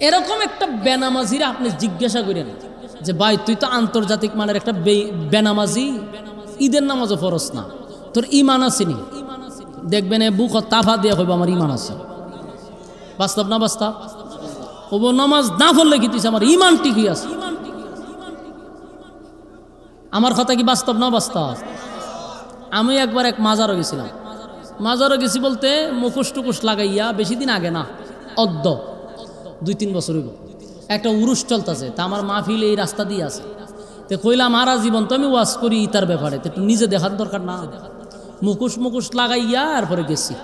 এরকম একটা বেনামাজিরা আপনি জিজ্ঞাসা করেন যে ভাই তুই তো আন্তর্জাতিক মানের একটা বেনামাজি, ঈদের নামাজও ফরজ না, তোর ঈমান আসেনি? দেখবেন এ বুক তাফা দিয়ে কইব আমার ঈমান আছে। বাস্তব না বাস্তব? ও নামাজ না পড়লে কি তুই আমার ঈমান ঠিকই আছে? আমার কথা কি বাস্তব না বাস্তব? আমি একবার এক মাজারও গেছিলাম। মাজারও গেছি বলতে মুখোশ টুকুশ লাগাইয়া, বেশি দিন আগে না, 2-3 বছর হইব, একটা উরুস চলতেছে। তা আমার মাহফিল এই রাস্তা দিয়ে আছে। তো কইলাম আরা জীবন তো আমি ওয়াজ করি ইতার ব্যাপারে, তো একটু নিজে দেখার দরকার না? মুখোশ লাগাইয়া এরপরে গেছি।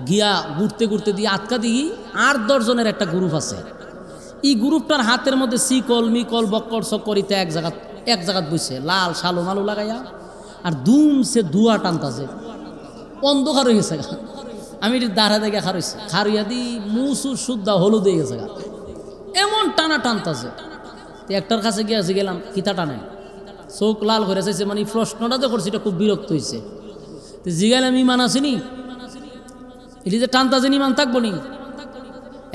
গিয়া ঘুরতে ঘুরতে দিয়ে আটকা দিই 8-10 জনের একটা গ্রুপ আছে। এই গ্রুপটার হাতের মধ্যে শিকল মিকল বক্কর সকরিতে এক জায়গাত বসে লাল শালো মালু লাগাইয়া আর দুমসে ধোয়া টানতাছে, অন্ধকার হয়ে গেছে। আমি এটি দাঁড়া দেখে খারইয়া দি মুসু শুদ্ধা হলুদ হয়ে গেছে, এমন টানা টানতাছে। একটার কাছে গেলাম, কিতা টানে? চোখ লাল করে চাইছে, মানে প্রশ্নটা যে করছি এটা খুব বিরক্ত হয়েছে। তো জিগাইলাম ঈমান আসেনি? এটি যে টানতাছে ঈমান থাকবো নি?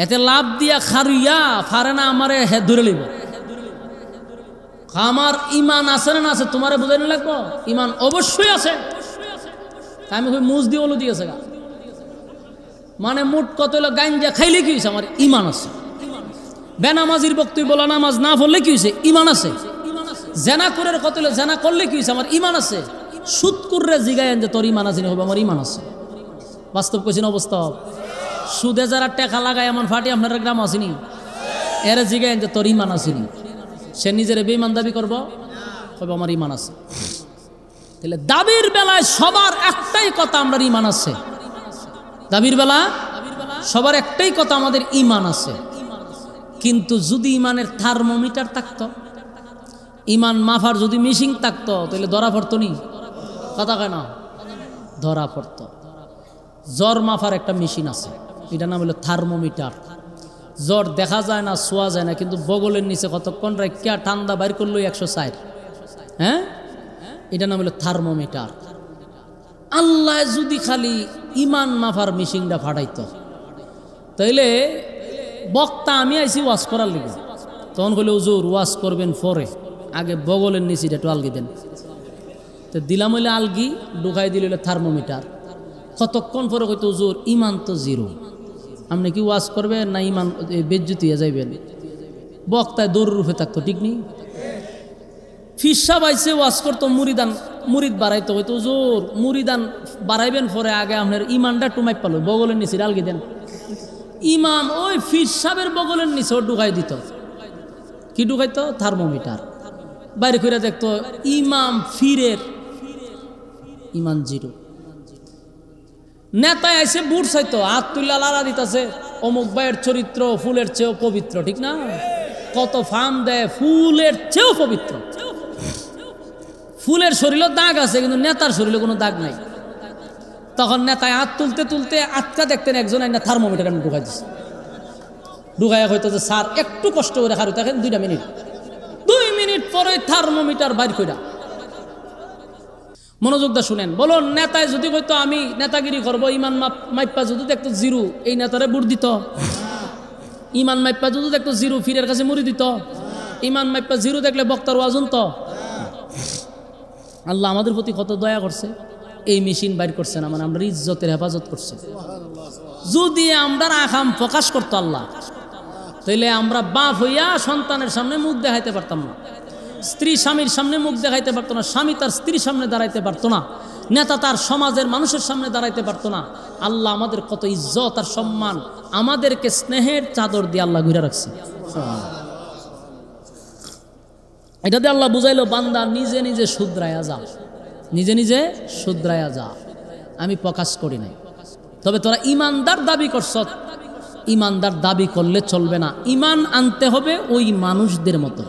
এতে লাভ দিয়া খারুইয়া ফারে না আমারে ধরে লইব। আমার ইমান আছে না আছে তোমারে বুঝাইলে লাগবো? ইমান অবশ্যই আছে। আমি কই মুজ দিয়ে ওলো দিয়েছে গা, মানে মোট কত হলো, গাঞ্জা খাইলে কি হয়েছে? আমার ইমান আছে। বেনামাজির বক্তব্য বলা, নামাজ না পড়লে কি হয়েছে? ইমান আছে। জেনা করে কত হলো, জেনা করলে কি হয়েছে? আমার ইমান আছে। সুদ করে জিগায়েন যে তোর ইমান আছে নি, হবে আমার ইমান আছে। বাস্তব কইছেন অবস্থা। সুদে যারা টেকা লাগায় এমন ফাটি আপনার গ্রাম আসেনি, এর জিগায়েন যে তোর ইমান আসেনি। সে নিজের বেঈমান দাবি করবো, হবে আমার ইমান আছে। তাহলে দাবির বেলায় সবার একটাই কথা, আমরা ইমান আছে। দাবির বেলা সবার একটাই কথা, আমাদের ইমান আছে। কিন্তু যদি ইমানের থার্মোমিটার থাকতো, ইমান মাফার যদি মেশিন থাকতো, তাহলে ধরা পড়তো নি? কথা কেন ধরা পড়তো। জ্বর মাফার একটা মেশিন আছে, এটার নাম হলো থার্মোমিটার। জ্বর দেখা যায় না, ছোঁয়া যায় না, কিন্তু বগলের নিচে কতক্ষণ রাখিয়া ঠান্ডা বাইর করলো 160। হ্যাঁ, এটার নাম হলো থার্মোমিটার। আল্লাহ যদি খালি ইমান মাফার মেশিনটা ফাটাইতো, তাইলে বক্তা আমি আইসি ওয়াজ করার লিগে, তখন কইলে হুজুর ওয়াজ করবেন পরে, আগে বগলের নিচে একটু আলগি দেন। তো দিলাম হইলে আলগি, ঢুকাই দিল হইলে থার্মোমিটার। কতক্ষণ পরে কইতো হুজুর ইমান তো জিরো, আপনি কি ওয়াজ করবেন না ইমান বেজ্জতি হয়ে যাইবেন? বক্তায় দৌড়ের রূপে থাকতো, ঠিক নেই? ফিরসা বাইসে ওয়াজ করতো, মুরিদ বাড়াইতো, হয়তো হুজুর মুরিদান বাড়াইবেন পরে, আগে আপনার ইমানটা টুমাই পালো, বগলের নিচে আলগি দেন। ইমাম ওই ফিরসাবের বগলের নিচে ঢুকাই দিত। কি ঢুকাইতো? থার্মোমিটার। বাইরে করে দেখতো ইমাম ফিরের ইমান জিরো। নেতায় এসে বুট চাইতো, হাত তুল্লা লাড়া দিতেছে, অমুক ভাইয়ের চরিত্র ফুলের চেয়েও পবিত্র, ঠিক না? কত ফার্ম দেয়, ফুলের চেয়েও পবিত্র। ফুলের শরীরেও দাগ আছে, কিন্তু নেতার শরীরে কোনো দাগ নাই। তখন নেতায় হাত তুলতে তুলতে আটকা দেখতেন একজন একটা থার্মোমিটার আমি ঢুকাই দিচ্ছি। ঢুকাইয়া হয়তো যে স্যার একটু কষ্ট করে খারু দেখেন 2 মিনিট, 2 মিনিট পরে থার্মোমিটার বাইর কইরা। মনোযোগ দা শুনেন, বলো নেতায় যদি হয়তো আমি নেতাগিরি করবো, ইমান মাইপা যদি দেখতো জিরো, এই নেতারে বুট দিত? ইমান মাইপা যদি দেখতো জিরো, ফিরের কাছে মুড়ি দিত? ইমান মাইপা জিরো দেখলে বক্তার ওয়াজন তো। আল্লাহ আমাদের প্রতি কত দয়া করছে, এই মেশিন বাইর করছে না, মানে আমরা ইজ্জতের হেফাজত করছে। যদি আমরা আকাম প্রকাশ করতো আল্লাহ, তাইলে আমরা বাপ হইয়া সন্তানের সামনে মুখ দেখাইতে পারতাম না, স্ত্রী স্বামীর সামনে মুখ দেখাইতে পারতো না, স্বামী তার স্ত্রীর সামনে দাঁড়াইতে পারতো না, নেতা তার সমাজের মানুষের সামনে দাঁড়াইতে পারতো না। আল্লাহ আমাদের কত ইজ্জত আর সম্মান, আমাদেরকে স্নেহের চাদর দিয়ে আল্লাহ ঘুরে রাখছে। এটা দিয়ে আল্লাহ বুঝাইলো, বান্দা নিজে নিজে শুধরায়া যা, নিজে নিজে শুধরায়া যা, আমি প্রকাশ করি নাই। তবে তোরা ইমানদার দাবি করছ, ইমানদার দাবি করলে চলবে না, ইমান আনতে হবে ওই মানুষদের মতো।